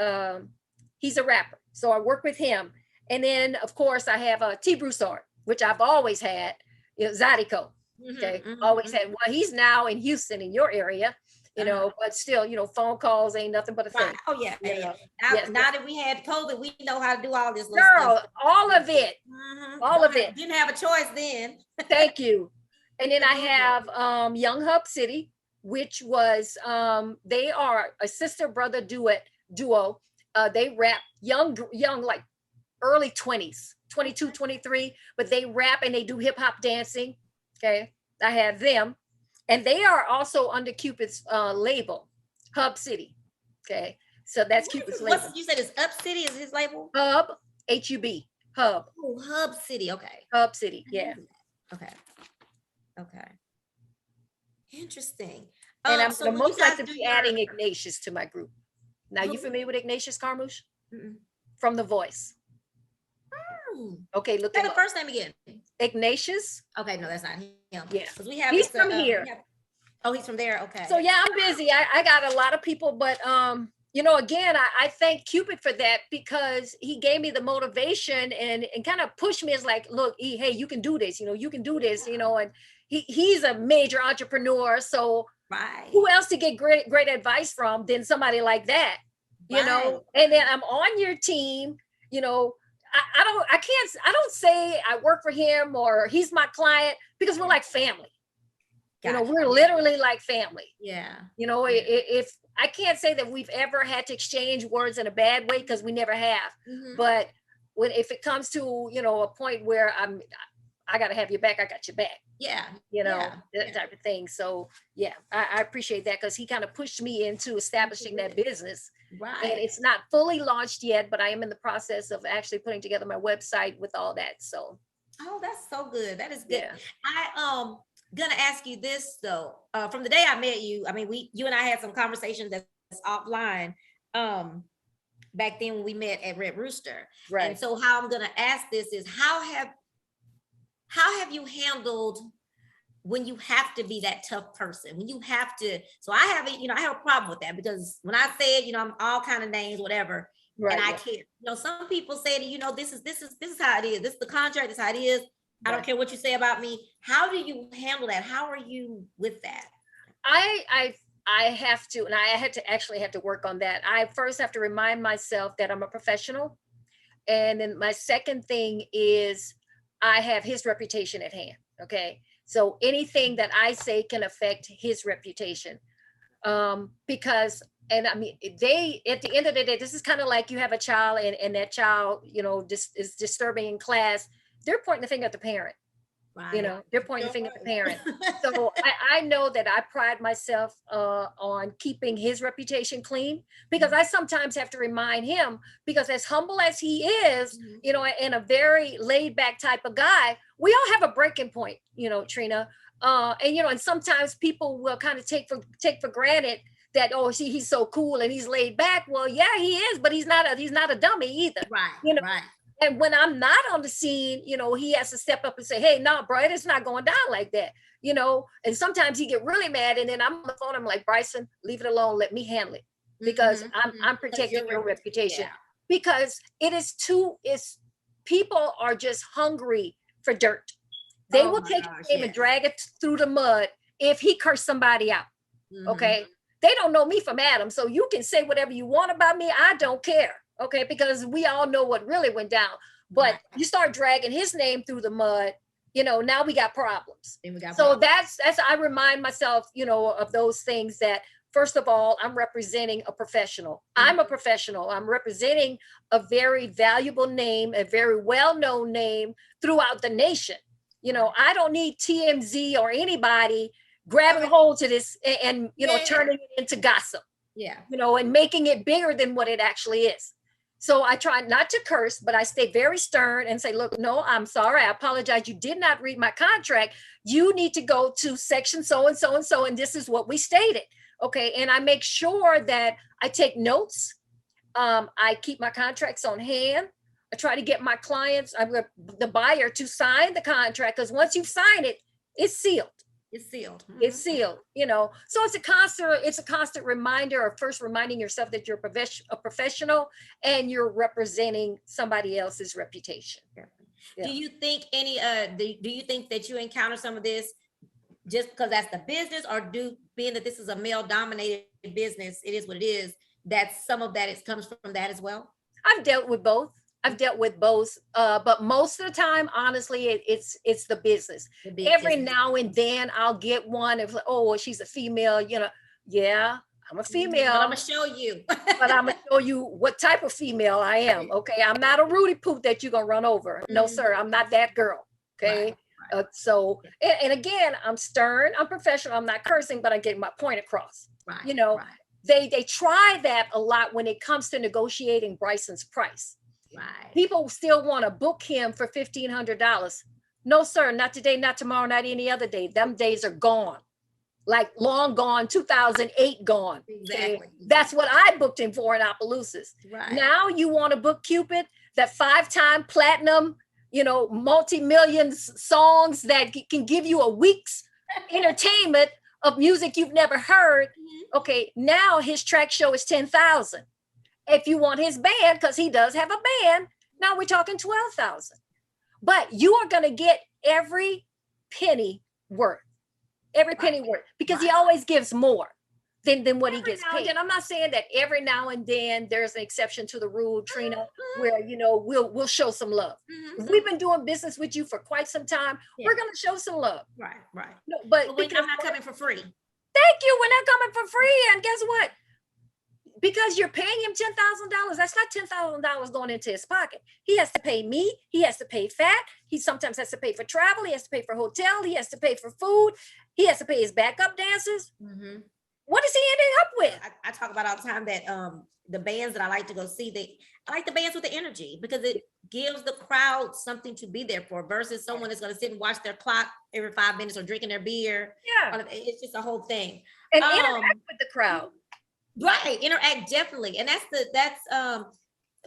he's a rapper. So I work with him. And then, of course, I have T. Broussard, which I've always had, you know, Zydeco. Okay. Always had. Well, he's now in Houston, in your area, you know, but still, you know, phone calls ain't nothing but a thing. Oh, yeah. Now that we had COVID, we know how to do all this. Girl, stuff. All of it. All of it. Didn't have a choice then. Thank you. And then I have Young Hub City, which was, they are a sister-brother duo. They rap young, like early 20s, 22, 23, but they rap and they do hip hop dancing. Okay. I have them, and they are also under Cupid's label, Hub City. Okay. So that's Cupid's label. You said it's Up City is his label? Hub, H-U-B, Hub. Oh, Hub City. Okay. Hub City. Yeah. Okay. Interesting. And I'm so most likely to be adding Ignatius to my group. Now, you familiar with Ignatius Carmouche? From The Voice. Okay, look at the first name again. Ignatius. Okay, no, that's not him. Yeah, he's from here. He's from there. Okay. So yeah, I'm busy. I got a lot of people, but you know, again, I thank Cupid for that, because he gave me the motivation and kind of pushed me as like, look, hey, you can do this. You know, you can do this. You know, and he's a major entrepreneur, so. Right. Who else to get great advice from than somebody like that, you know? And then I'm on your team, you know. I don't say I work for him or he's my client, because we're like family. You know, we're literally like family. Yeah. You know, if I can't say that we've ever had to exchange words in a bad way, because we never have. But if it comes to, you know, a point where I got to have your back, I got your back. Yeah. You know, that type of thing. So yeah, I appreciate that, because he kind of pushed me into establishing that business. Right. And it's not fully launched yet, but I am in the process of actually putting together my website with all that. So. Oh, that's so good. That is good. Yeah. I gonna ask you this though. From the day I met you, I mean, you and I had some conversations that's offline. Back then when we met at Red Rooster. Right. And so how I'm gonna ask this is how have you handled when you have to be that tough person, when you have to, so I have a problem with that, because when I said, you know, I'm all kind of names, whatever, and I can't, you know, some people say that, you know, this is how it is. This is the contract. This is how it is. I don't care what you say about me. How do you handle that? How are you with that? I I have to, and I had to actually have to work on that. I first have to remind myself that I'm a professional. And then my second thing is I have his reputation at hand. Okay. So anything that I say can affect his reputation. Because, and I mean, they, at the end of the day, this is kind of like you have a child and that child, you know, just is disturbing in class. They're pointing the finger at the parent. Right. You know, they're pointing the finger at the parent. So I know that I pride myself on keeping his reputation clean, because I sometimes have to remind him, because as humble as he is, you know, and a very laid back type of guy, we all have a breaking point, you know, Trina. And you know, and sometimes people will kind of take for granted that, oh, see, he's so cool and he's laid back. Well, yeah, he is, but he's not a dummy either. Right. You know, right. And when I'm not on the scene, you know, he has to step up and say, hey, no, bro, it's not going down like that, you know. And sometimes he get really mad, and then I'm on the phone, I'm like, Bryson, leave it alone, let me handle it, because I'm protecting your reputation. Yeah. Because it's people are just hungry for dirt. They will take him and drag it through the mud if he cursed somebody out. Okay. They don't know me from Adam, so you can say whatever you want about me. I don't care. Okay, because we all know what really went down. But you start dragging his name through the mud, you know, now we got problems. That's I remind myself, you know, of those things, that first of all, I'm representing a professional. I'm a professional. I'm representing a very valuable name, a very well-known name throughout the nation. You know, I don't need TMZ or anybody grabbing hold to this and you know, turning it into gossip. Yeah. You know, and making it bigger than what it actually is. So I try not to curse, but I stay very stern and say, look, no, I'm sorry. I apologize. You did not read my contract. You need to go to section so and so and so, and this is what we stated. Okay. And I make sure that I take notes. I keep my contracts on hand. I try to get my clients, the buyer, to sign the contract, because once you sign it, it's sealed. It's sealed. It's sealed, you know. So it's a constant reminder, of first reminding yourself that you're a professional and you're representing somebody else's reputation. Yeah. Do you think do you think that you encounter some of this just because that's the business, or being that this is a male dominated business, it is what it is, that some of that comes from that as well? I've dealt with both. But most of the time, honestly, it's the business. Every now and then I'll get one of, oh, well, she's a female, you know. Yeah, I'm a female. But I'm gonna show you. But I'm gonna show you what type of female I am. Okay, I'm not a Rudy Poot that you're gonna run over. No, sir, I'm not that girl. Okay. Right. And again, I'm stern, I'm professional, I'm not cursing, but I get my point across. Right. You know, they try that a lot when it comes to negotiating Bryson's price. Right. People still want to book him for $1,500. No, sir, not today, not tomorrow, not any other day. Them days are gone, like long gone, 2008 gone. Exactly. Okay? That's what I booked him for in Opelousas. Right. Now you want to book Cupid, that 5-time platinum, you know, multi-million songs that can give you a week's entertainment of music you've never heard. Okay, now his track show is 10,000. If you want his band, because he does have a band, now we're talking 12,000. But you are going to get every penny worth, because he always gives more than what he gets paid. And I'm not saying that every now and then there's an exception to the rule, Trina, where, you know, we'll show some love. If we've been doing business with you for quite some time, we're going to show some love. Right. No, but I'm not coming for free. Thank you. We're not coming for free. And guess what? Because you're paying him $10,000, that's not $10,000 going into his pocket. He has to pay me. He has to pay fat. He sometimes has to pay for travel. He has to pay for hotel. He has to pay for food. He has to pay his backup dancers. What is he ending up with? I talk about all the time that the bands that I like to go see, I like the bands with the energy, because it gives the crowd something to be there for, versus someone that's going to sit and watch their clock every 5 minutes or drinking their beer. Yeah, it's just a whole thing. And interact with the crowd. Right, interact, definitely. And that's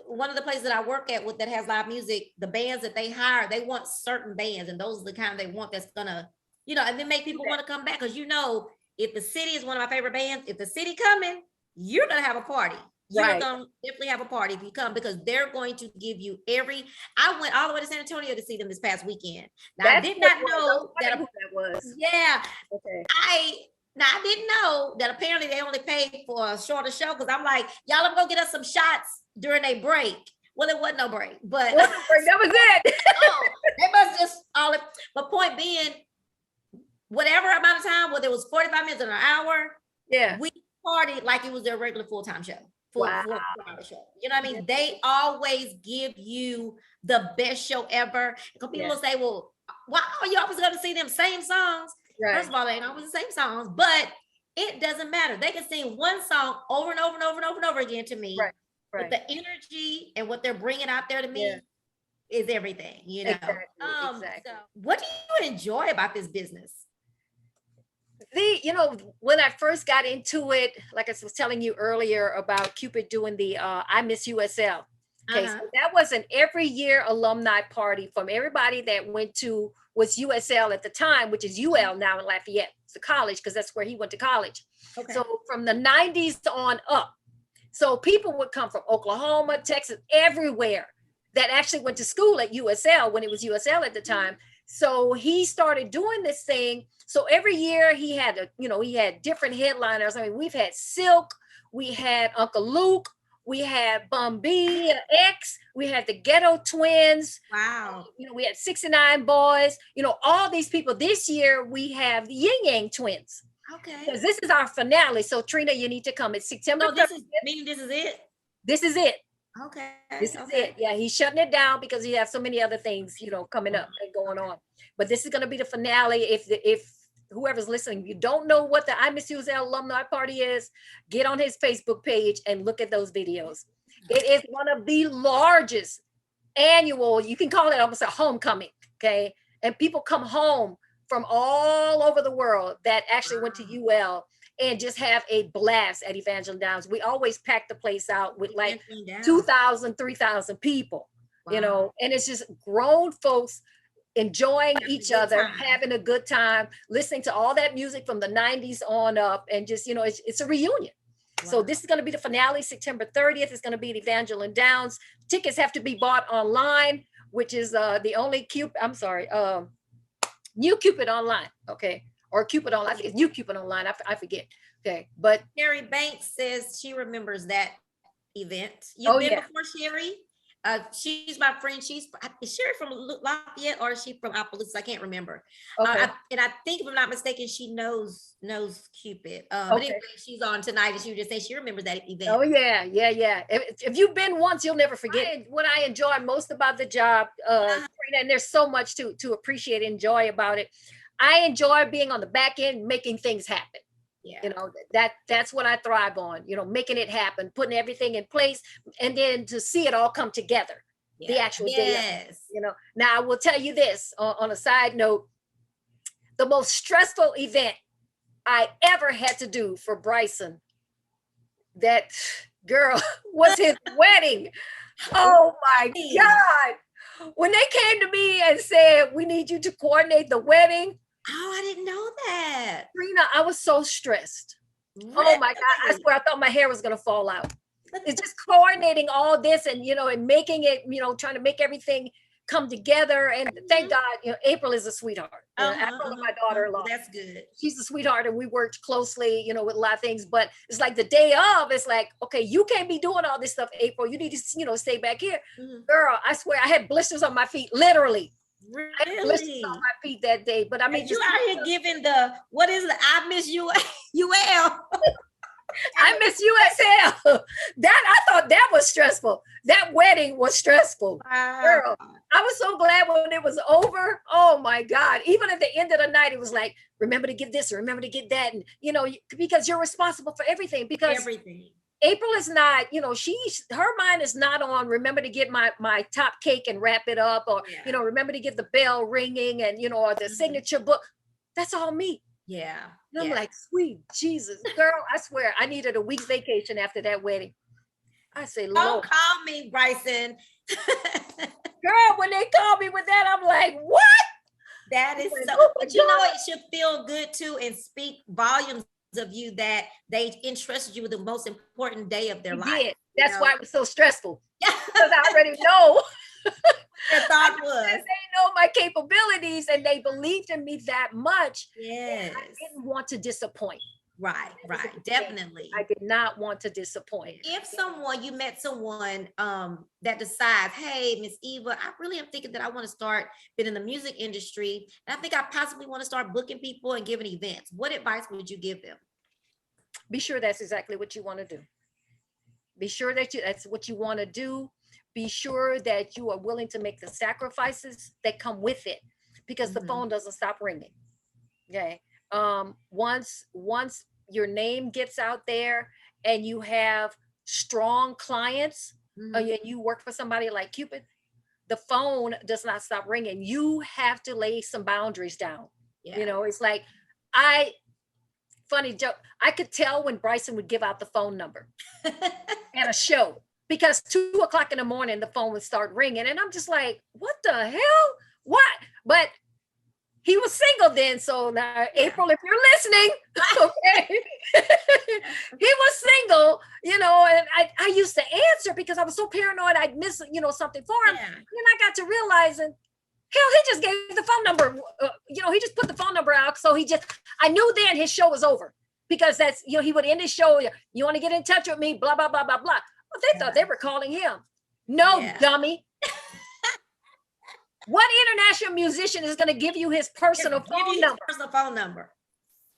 one of the places that I work at that has live music. The bands that they hire, they want certain bands, and those are the kind they want that's gonna, you know, and then make people want to come back. Because, you know, if the city is one of my favorite bands, if the city coming, you're gonna have a party. You're gonna definitely have a party if you come, because they're going to give you I went all the way to San Antonio to see them this past weekend. Now, I did not know that was. Yeah. Okay. Now I didn't know that apparently they only paid for a shorter show because I'm like, y'all, I'm gonna get us some shots during a break. Well, it wasn't no break, but That was it. oh, they must just all. But point being, whatever amount of time, whether it was 45 minutes or an hour, Yeah, we partied like it was their regular full-time show. wow. Show. You know what I mean? They always give you the best show ever. Because people will say, well, why are you always going to see them same songs? Right. First of all, they ain't always the same songs, but it doesn't matter. They can sing one song over and over and over and over and over again to me. Right. But the energy and what they're bringing out there to me is everything, you know? Exactly. So what do you enjoy about this business? When I first got into it, like I was telling you earlier about Cupid doing the I Miss USL. Okay, so that was an every year alumni party from everybody that was USL at the time, which is UL now in Lafayette. It's a college because that's where he went to college. Okay. So from the 90s on up. So people would come from Oklahoma, Texas, everywhere that actually went to school at USL when it was USL at the time. So he started doing this thing. So every year he had different headliners. I mean, we've had Silk, we had Uncle Luke, we had Bumby X, we had the Ghetto Twins. Wow. We had 69 Boys, all these people. This year we have the Yin Yang Twins. Okay. Because this is our finale. So Trina, you need to come. It's September. No, this is it. This is it. Okay. This is it. Yeah, he's shutting it down because he has so many other things, coming up and going on. But this is going to be the finale. If whoever's listening, you don't know what the I Miss USL alumni party is, get on his Facebook page and look at those videos. It is one of the largest annual, you can call it almost a homecoming, okay? And people come home from all over the world that actually went to UL and just have a blast at Evangeline Downs. We always pack the place out with like 2,000, 3,000 people, and it's just grown folks enjoying each other, having a good time, listening to all that music from the 90s on up, and just, it's a reunion. Wow. So this is going to be the finale, September 30th. It's going to be at Evangeline Downs. Tickets have to be bought online, which is the only New Cupid Online, okay? Or Cupid Online, I think it's New Cupid Online, I forget, okay? But Sherry Banks says she remembers that event. You've been before, Sherry? She's my friend. Is Sherry from Lafayette or is she from Appaloosa? I can't remember. Okay. And I think, if I'm not mistaken, she knows Cupid. But anyway, she's on tonight, and she would just say she remembers that event. Oh yeah. If you've been once, you'll never forget. What I enjoy most about the job, and there's so much to appreciate and enjoy about it. I enjoy being on the back end, making things happen. Yeah. That's what I thrive on, making it happen, putting everything in place, and then to see it all come together, the actual day. Now I will tell you this on a side note, the most stressful event I ever had to do for Bryson, that girl, was his wedding. Oh my God. When they came to me and said, we need you to coordinate the wedding. Oh, I didn't know that. Trina, I was so stressed. Really? Oh my God. I swear I thought my hair was going to fall out. It's just coordinating all this and, and making it, trying to make everything come together. And thank God, April is a sweetheart. April is my daughter-in-law. That's good. She's a sweetheart, and we worked closely, with a lot of things. But it's like the day of, it's like, okay, you can't be doing all this stuff, April. You need to, stay back here. Mm-hmm. Girl, I swear I had blisters on my feet, literally. Really? I had blisters on my feet that day. But I mean, you out here giving what is it? I miss you, UL. I miss USL. I thought that was stressful. That wedding was stressful. Wow. Girl, I was so glad when it was over. Oh my God. Even at the end of the night, it was like, remember to get this, or remember to get that. And, because you're responsible for everything. Because April is not, her mind is not on, remember to get my top cake and wrap it up, or, remember to get the bell ringing and, or the signature book. That's all me. Yeah. And I'm like, sweet Jesus, girl, I swear I needed a week's vacation after that wedding. I say, Lord. Don't call me, Bryson. Girl, when they call me with that, I'm like, what? That is so, but it should feel good too and speak volumes of you that they entrusted you with the most important day of their life. That's why it was so stressful. Because I already know. Their thought was. They know my capabilities and they believed in me that much. Yes. I didn't want to disappoint. Right, definitely. I did not want to disappoint. If you met someone that decides, hey, Miss Eva, I really am thinking that I want to start being in the music industry, and I think I possibly want to start booking people and giving events, what advice would you give them? Be sure that's exactly what you want to do. Be sure that that's what you want to do. Be sure that you are willing to make the sacrifices that come with it, because the phone doesn't stop ringing. Okay. Once your name gets out there and you have strong clients, and you work for somebody like Cupid, the phone does not stop ringing. You have to lay some boundaries down. It's like, funny joke, I could tell when Bryson would give out the phone number at a show, because 2:00 in the morning the phone would start ringing, and I'm just like, what the hell? What? But he was single then, so now April, if you're listening, okay, he was single, and I used to answer because I was so paranoid I'd miss, something for him. And I got to realizing, hell, he just gave the phone number. He just put the phone number out, so I knew then his show was over, because that's, he would end his show. You want to get in touch with me? Blah blah blah blah blah. Well, they thought they were calling him. No, dummy. What international musician is going to give you his personal phone number?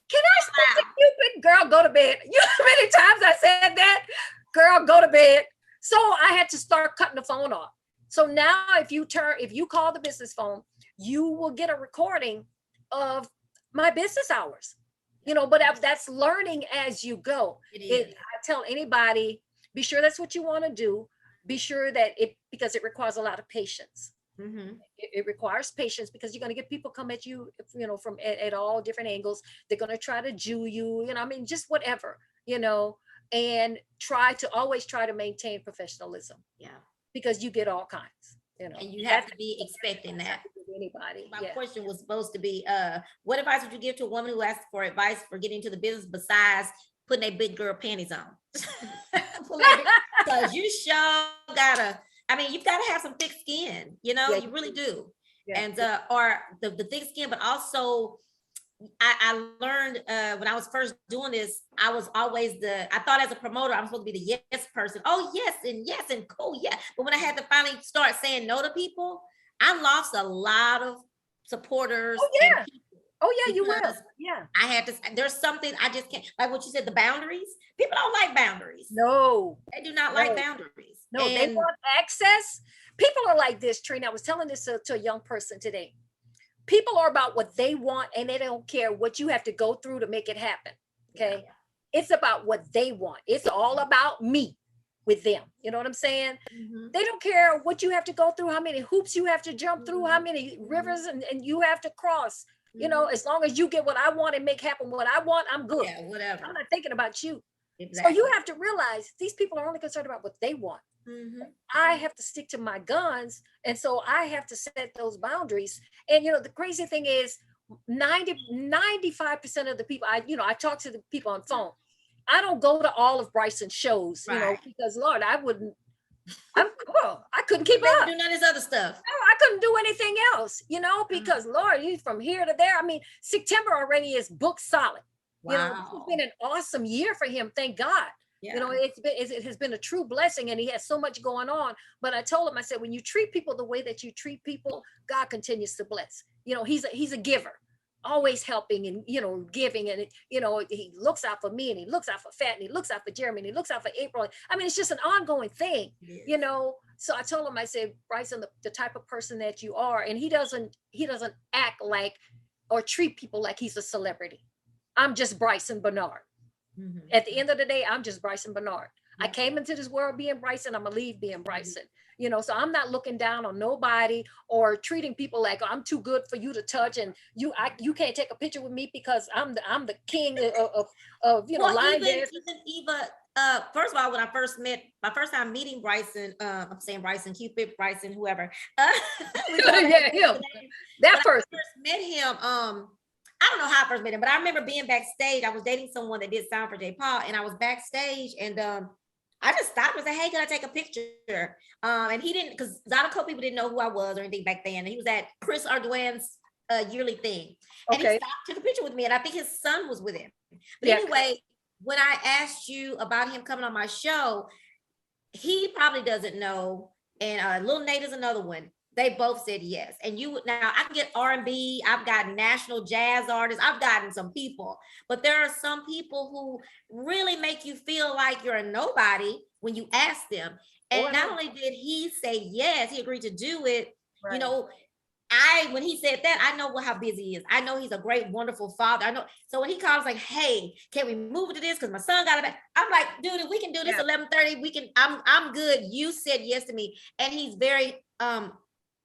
Can I speak to Cupid? Girl, go to bed. You know how many times I said that? Girl, go to bed. So I had to start cutting the phone off. So now if you call the business phone, you will get a recording of my business hours. But that's learning as you go. I tell anybody, be sure that's what you want to do. Be sure that because it requires a lot of patience. It requires patience, because you're going to get people come at you, from at all different angles. They're going to try to Jew you, just whatever, and always try to maintain professionalism. Because you get all kinds, and you have to be expecting that. Anybody. My question was supposed to be, what advice would you give to a woman who asks for advice for getting into the business besides putting a big girl panties on? Because you sure gotta, you've got to have some thick skin, you really do. And or the thick skin, but also I learned when I was first doing this, I was always I thought as a promoter, I'm supposed to be the yes person. Oh, yes, and cool, yeah. But when I had to finally start saying no to people, I lost a lot of supporters. Oh yeah, you will. Yeah. I had to, there's something I just can't, like what you said, the boundaries. People don't like boundaries. No. They do not like boundaries. No, they want access. People are like this, Trina. I was telling this to a young person today. People are about what they want, and they don't care what you have to go through to make it happen. Okay. It's about what they want. It's all about me with them. You know what I'm saying? They don't care what you have to go through, how many hoops you have to jump through, how many rivers and you have to cross. As long as you get what I want and make happen what I want, I'm good. Yeah, whatever. I'm not thinking about you. Exactly. So you have to realize these people are only concerned about what they want. I have to stick to my guns. And so I have to set those boundaries. And, the crazy thing is 95% of the people, I talk to the people on phone. I don't go to all of Bryson's shows, because Lord, I couldn't keep up. Do none of this other stuff. I couldn't do anything else, because Lord, he's from here to there. September already is booked solid. Wow. It's been an awesome year for him. Thank God. It has been a true blessing, and he has so much going on. But I told him, I said, when you treat people the way that you treat people, God continues to bless. He's a giver, always helping and, giving. And, he looks out for me, and he looks out for Fat, and he looks out for Jeremy, and he looks out for April. It's just an ongoing thing, So I told him, I said, Bryson, the type of person that you are, and he doesn't act like or treat people like he's a celebrity. I'm just Bryson Bernard. At the end of the day, I'm just Bryson Bernard. I came into this world being Bryson. I'm gonna leave being Bryson. So I'm not looking down on nobody or treating people like, oh, I'm too good for you to touch, and you can't take a picture with me because I'm the king of line dance. Even Eva, first of all, when I first met, my first time meeting Bryson, I'm saying Bryson, Cupid, Bryson, whoever. Him. That first met him. I don't know how I first met him, but I remember being backstage. I was dating someone that did sound for J. Paul, and I was backstage, and I just stopped and said, hey, can I take a picture? And he didn't, because Zydeco people didn't know who I was or anything back then. And he was at Chris Ardoin's yearly thing. And he stopped, took a picture with me. And I think his son was with him. But anyway, when I asked you about him coming on my show, he probably doesn't know. And Lil Nate is another one. They both said yes. And you now I can get R&B. I've gotten national jazz artists. I've gotten some people, but there are some people who really make you feel like you're a nobody when you ask them. And not only did he say yes, he agreed to do it. Right. You know, when he said that, I know how busy he is. I know he's a great, wonderful father. I know. So when he calls like, hey, can we move it to this? Because my son got it. I'm like, dude, if we can do this 11:30, we can, I'm good. You said yes to me. And he's very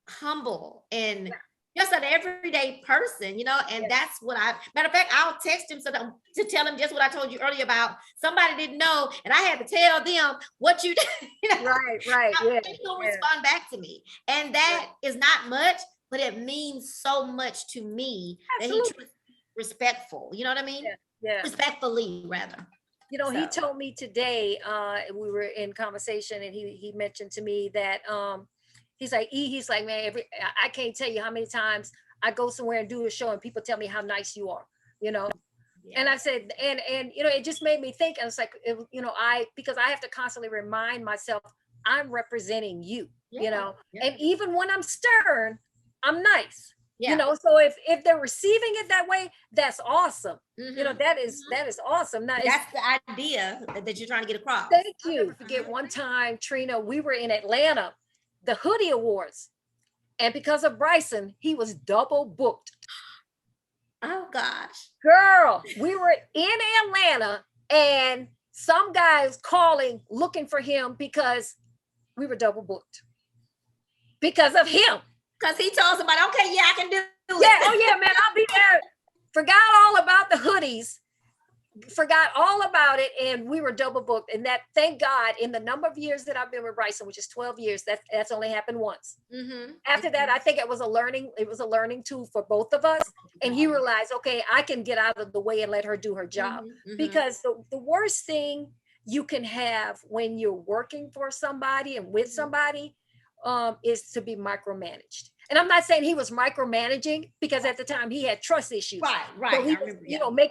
humble and just an everyday person, you know, and that's what matter of fact, I'll text him to tell him just what I told you earlier about somebody didn't know, and I had to tell them what you did. You know? Right. He'll respond back to me. And that is not much, but it means so much to me. Absolutely. That he's respectful. You know what I mean? Yeah. Respectfully, rather. You know, he told me today, we were in conversation, and he mentioned to me that he's like, man, I can't tell you how many times I go somewhere and do a show and people tell me how nice you are, you know? Yeah. And I said, and, you know, it just made me think. And it's like, you know, because I have to constantly remind myself, I'm representing you, you know? And even when I'm stern, I'm nice, you know? So if they're receiving it that way, that's awesome. You know, that is awesome. Now, that's the idea that you're trying to get across. Thank you. I'll never forget one time, Trina, we were in Atlanta, the Hoodie Awards, and because of Bryson, he was double booked. Oh gosh, girl, we were in Atlanta, and some guy was calling looking for him because we were double booked because of him. Because he told somebody, okay, yeah, I can do it. Yeah, oh yeah, man, I'll be there. Forgot all about the hoodies. Forgot all about it, and we were double booked. And that, thank God, in the number of years that I've been with Bryson, which is 12 years, that's only happened once. After that, I think it was a learning tool for both of us. And he realized, okay, I can get out of the way and let her do her job. Because the worst thing you can have when you're working for somebody and with somebody is to be micromanaged. And I'm not saying he was micromanaging, because at the time he had trust issues. Right. So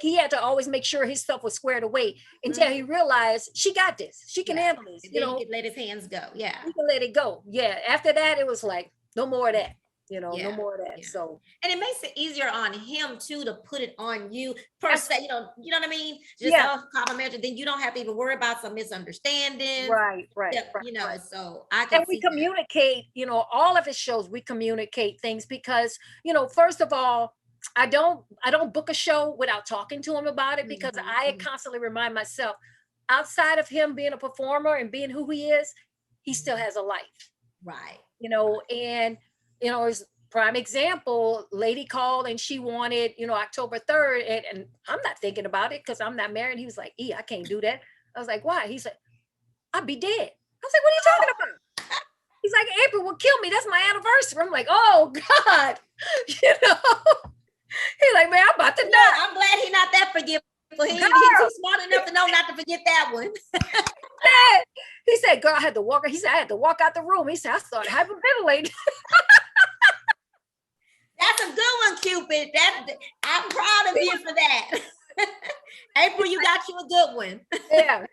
he had to always make sure his stuff was squared away until he realized she got this. She can handle this. And then he could let his hands go. Yeah. He can let it go. Yeah. After that, it was like, no more of that. You know, no more of that. So, and it makes it easier on him too to put it on you per se. You know what I mean? Just compliment. Then you don't have to even worry about some misunderstanding. Right. You know, so I can. And we communicate. You know, all of his shows, we communicate things because, you know, first of all, I don't book a show without talking to him about it, because I constantly remind myself, outside of him being a performer and being who he is, he still has a life. Right. You know, and you know, as prime example, lady called and she wanted, you know, October 3rd. And I'm not thinking about it because I'm not married. He was like, I can't do that. I was like, why? He said, I'd be dead. I was like, what are you talking about? He's like, April will kill me. That's my anniversary. I'm like, oh God. You know, he's like, man, I'm about to die. I'm glad he's not that forgiving. He's too smart enough to know not to forget that one. He said, girl, I had to walk. He said, I had to walk out the room. He said, I started hyperventilating. That's a good one, Cupid. I'm proud of you for that. April, you got you a good one. Yeah.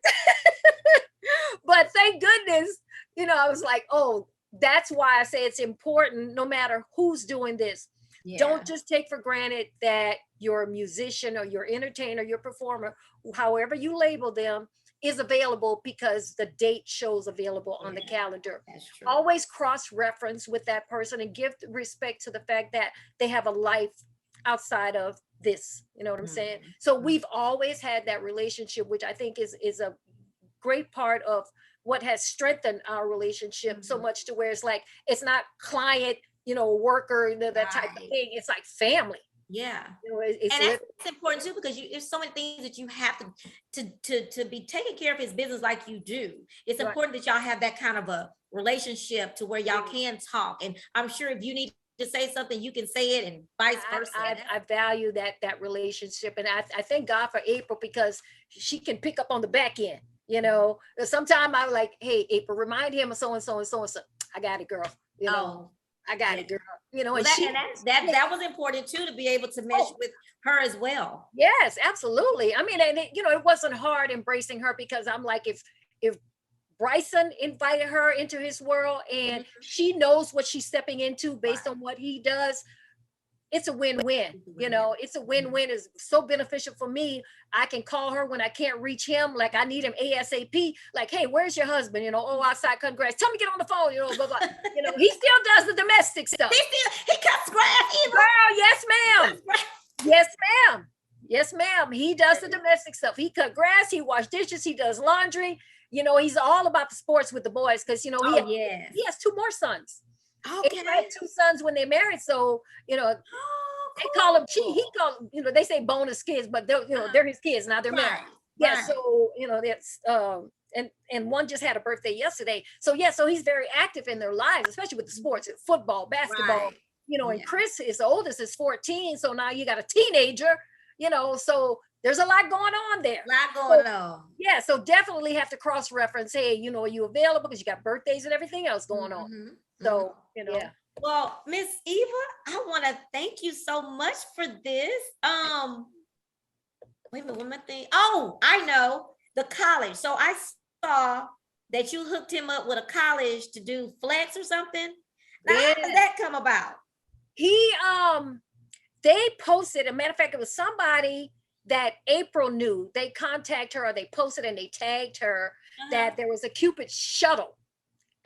But thank goodness, you know, I was like, oh, that's why I say it's important, no matter who's doing this. Yeah. Don't just take for granted that your musician or your entertainer, your performer, however you label them, is available because the date shows available on the calendar. That's true. Always cross-reference with that person and give respect to the fact that they have a life outside of this. You know what I'm saying? So we've always had that relationship, which I think is a great part of what has strengthened our relationship so much to where it's like, it's not client, you know, worker, that type of thing. It's like family. Yeah. You know, it's important too, because there's so many things that you have to be taking care of his business like you do. It's important that y'all have that kind of a relationship to where y'all can talk. And I'm sure if you need to say something, you can say it, and vice versa. I value that relationship. And I thank God for April, because she can pick up on the back end. You know, sometimes I'm like, hey, April, remind him of so and so and so and so. I got it, girl. You know, I got it, girl. You know, well, that was important too, to be able to mesh with her as well. Yes, absolutely. I mean, and it, you know, it wasn't hard embracing her, because I'm like, if Bryson invited her into his world and she knows what she's stepping into based on what he does, it's a win-win. You know, it's a win-win. It's so beneficial for me. I can call her when I can't reach him, like I need him ASAP, like, hey, where's your husband? You know, oh, outside cutting grass, tell me to get on the phone, you know, blah, blah. You know, he still does the domestic stuff. He cuts grass, Eva. Girl, yes ma'am. Yes ma'am. Yes ma'am. He does the domestic stuff. He cut grass, he washed dishes, he does laundry. You know, he's all about the sports with the boys, because, you know, he has 2 more sons. Okay. He had 2 sons when they married. So, you know, they call him, he called, you know, they say bonus kids, but they're, you know, they're his kids now, they're married. Yeah. So, you know, that's, and one just had a birthday yesterday. So yeah, so he's very active in their lives, especially with the sports, football, basketball, you know, and Chris, his oldest, is 14. So now you got a teenager, you know, so there's a lot going on there. Yeah, so definitely have to cross-reference, hey, you know, are you available? Because you got birthdays and everything else going on. So, you know. Yeah. Well, Miss Eva, I want to thank you so much for this. Wait a minute, one more thing. Oh, I know, the college. So I saw that you hooked him up with a college to do flex or something. Now, how did that come about? They posted, a matter of fact, it was somebody that April knew. They contacted her, or they posted and they tagged her that there was a Cupid shuttle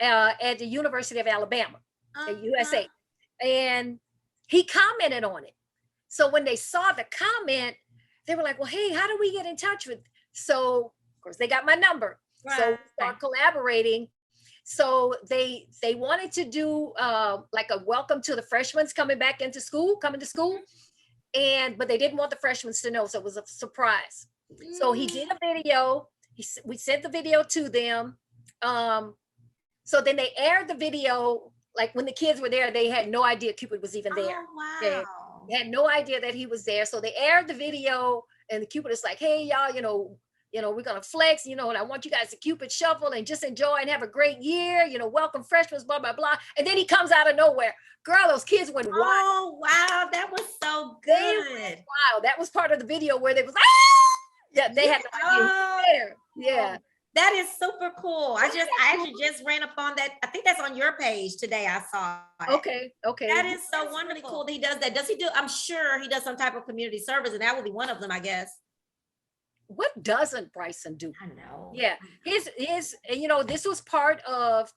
at the University of Alabama, at USA. And he commented on it. So when they saw the comment, they were like, well, hey, how do we get in touch with? So of course they got my number. So we start collaborating. So they wanted to do like a welcome to the freshmen coming to school. But they didn't want the freshmen to know, so it was a surprise. So he did a video. We sent the video to them. So then they aired the video. Like when the kids were there, they had no idea Cupid was even there. Oh, wow. They had no idea that he was there. So they aired the video, and the Cupid is like, hey, y'all, you know, we're gonna flex, you know, and I want you guys to Cupid shuffle and just enjoy and have a great year, you know, welcome freshmen, blah, blah, blah. And then he comes out of nowhere. Girl, those kids went wild. Oh, wow, that was so good. Wow, that was part of the video where they was, ah! Yeah, they had to there. Yeah. That is super cool. I actually just ran up on that. I think that's on your page today. I saw it. Okay. That is so wonderfully cool that he does that. Does he do, I'm sure he does some type of community service, and that will be one of them, I guess. What doesn't Bryson do? I know. Yeah. His, you know, this was part of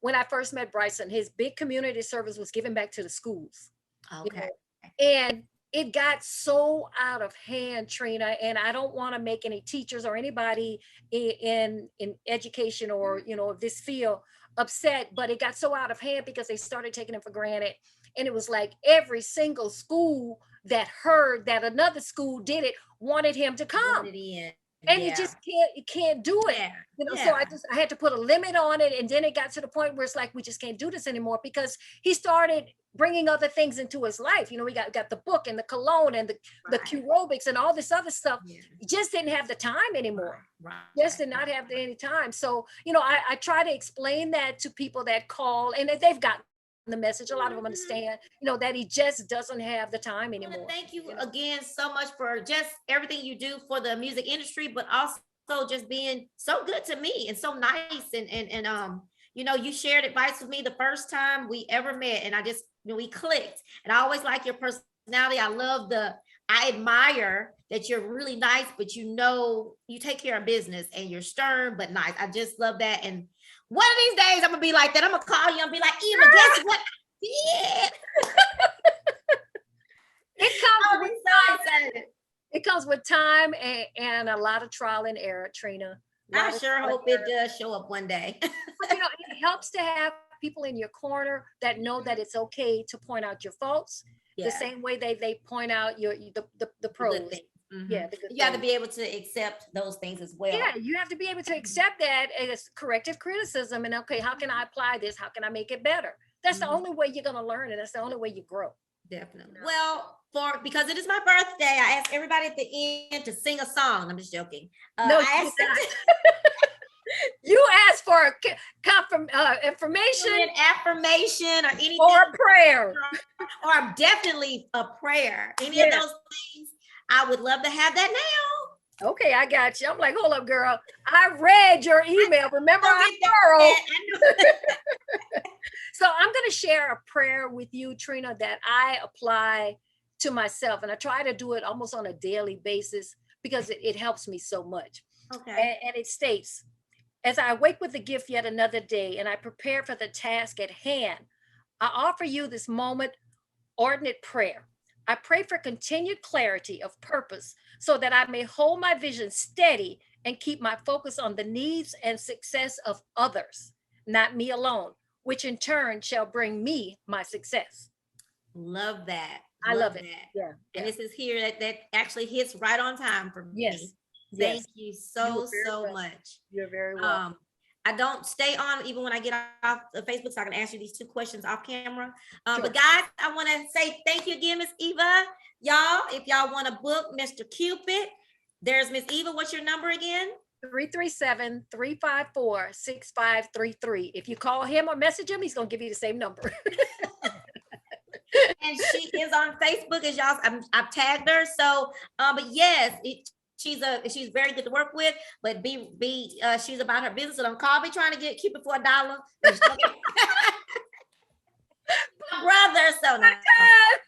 when I first met Bryson. His big community service was given back to the schools. Okay. You know? And it got so out of hand, Trina, and I don't want to make any teachers or anybody in education or, you know, this field upset, but it got so out of hand because they started taking it for granted. And it was like every single school that heard that another school did it wanted him to come. And you just can't do it. You know, so I had to put a limit on it. And then it got to the point where it's like, we just can't do this anymore, because he started bringing other things into his life. You know, we got the book and the cologne and the aerobics and all this other stuff. He just didn't have the time anymore. Just did not have any time. So, you know, I try to explain that to people that call, and they've got the message. A lot of them understand, you know, that he just doesn't have the time anymore. Thank you again so much for just everything you do for the music industry, but also just being so good to me and so nice. And you know, you shared advice with me the first time we ever met, and I just, you know, we clicked. And I always like your personality. I admire that you're really nice, but you know, you take care of business and you're stern but nice. I just love that. And one of these days I'm gonna be like that. I'm gonna call you and be like, Eva, guess what? Yeah. It comes with time and a lot of trial and error, Trina. I sure hope it does show up one day. But, you know, it helps to have people in your corner that know that it's okay to point out your faults. The same way they point out the pros. Yeah, you have to be able to accept those things as well. Yeah, you have to be able to accept that as corrective criticism, and okay, how can I apply this? How can I make it better? That's the only way you're gonna learn, and that's the only way you grow. Definitely. Well, because it is my birthday, I ask everybody at the end to sing a song. I'm just joking. No, I for information An affirmation or anything. or a prayer. Or definitely a prayer. Any of those things, I would love to have that now. Okay, I got you. I'm like, hold up, girl. I read your email. Remember, I'm thorough. So I'm going to share a prayer with you, Trina, that I apply to myself. And I try to do it almost on a daily basis because it helps me so much. Okay. And it states, as I wake with the gift yet another day, and I prepare for the task at hand, I offer you this moment ordinate prayer. I pray for continued clarity of purpose so that I may hold my vision steady and keep my focus on the needs and success of others, not me alone, which in turn shall bring me my success. Love that. I love it. That. Yeah. And this is here that actually hits right on time for me. Thank you so much. You're very welcome. I don't stay on even when I get off of Facebook, so I can ask you these 2 questions off camera. But guys, I want to say thank you again, Miss Eva. Y'all, if y'all want to book Mr. Cupid, there's Miss Eva. What's your number again? 337-354-6533. If you call him or message him, he's going to give you the same number. And she is on Facebook, as y'all. I've tagged her. So, but yes, she's very good to work with. But she's about her business. So don't call me trying to get Cupid for $1. My brother, so now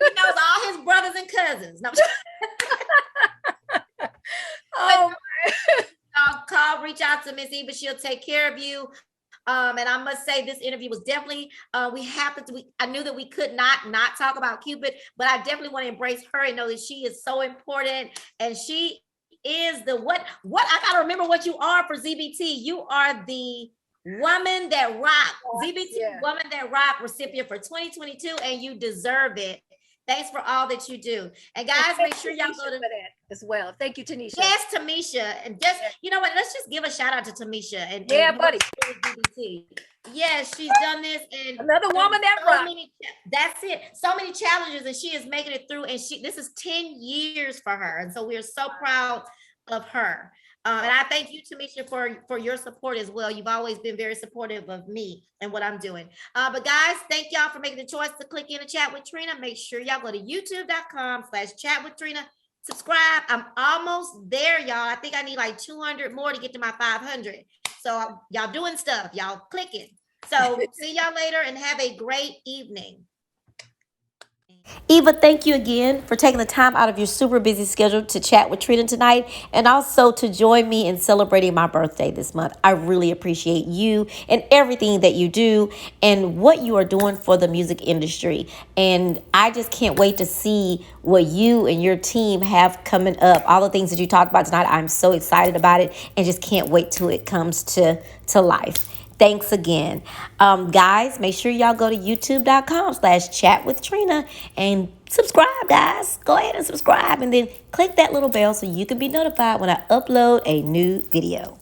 he knows all his brothers and cousins. No. Oh, call, reach out to Miss Eva. She'll take care of you. And I must say, this interview was definitely, I knew that we could not talk about Cupid, but I definitely want to embrace her and know that she is so important. And she is what I got to remember what you are for ZBT. You are the Woman That Rock, ZBT Woman That Rock recipient for 2022, and you deserve it. Thanks for all that you do. And guys, make sure y'all go to that as well. Thank you, Tanisha. Yes, Tamisha. And just, you know what, let's just give a shout out to Tamisha. And buddy. Yes, she's done this. And another woman that rocks. That's it. So many challenges, and she is making it through. And this is 10 years for her. And so we are so proud of her. And I thank you, Tamisha, for your support as well. You've always been very supportive of me and what I'm doing. But guys, thank y'all for making the choice to click in and chat with Trina. Make sure y'all go to youtube.com/chatwithtrina. Subscribe. I'm almost there, y'all. I think I need like 200 more to get to my 500. So y'all doing stuff. Y'all clicking. So see y'all later and have a great evening. Eva, thank you again for taking the time out of your super busy schedule to chat with Trina tonight, and also to join me in celebrating my birthday this month. I really appreciate you and everything that you do and what you are doing for the music industry. And I just can't wait to see what you and your team have coming up. All the things that you talked about tonight, I'm so excited about it and just can't wait till it comes to life. Thanks again. Guys, make sure y'all go to youtube.com/chatwithtrina and subscribe, guys. Go ahead and subscribe and then click that little bell so you can be notified when I upload a new video.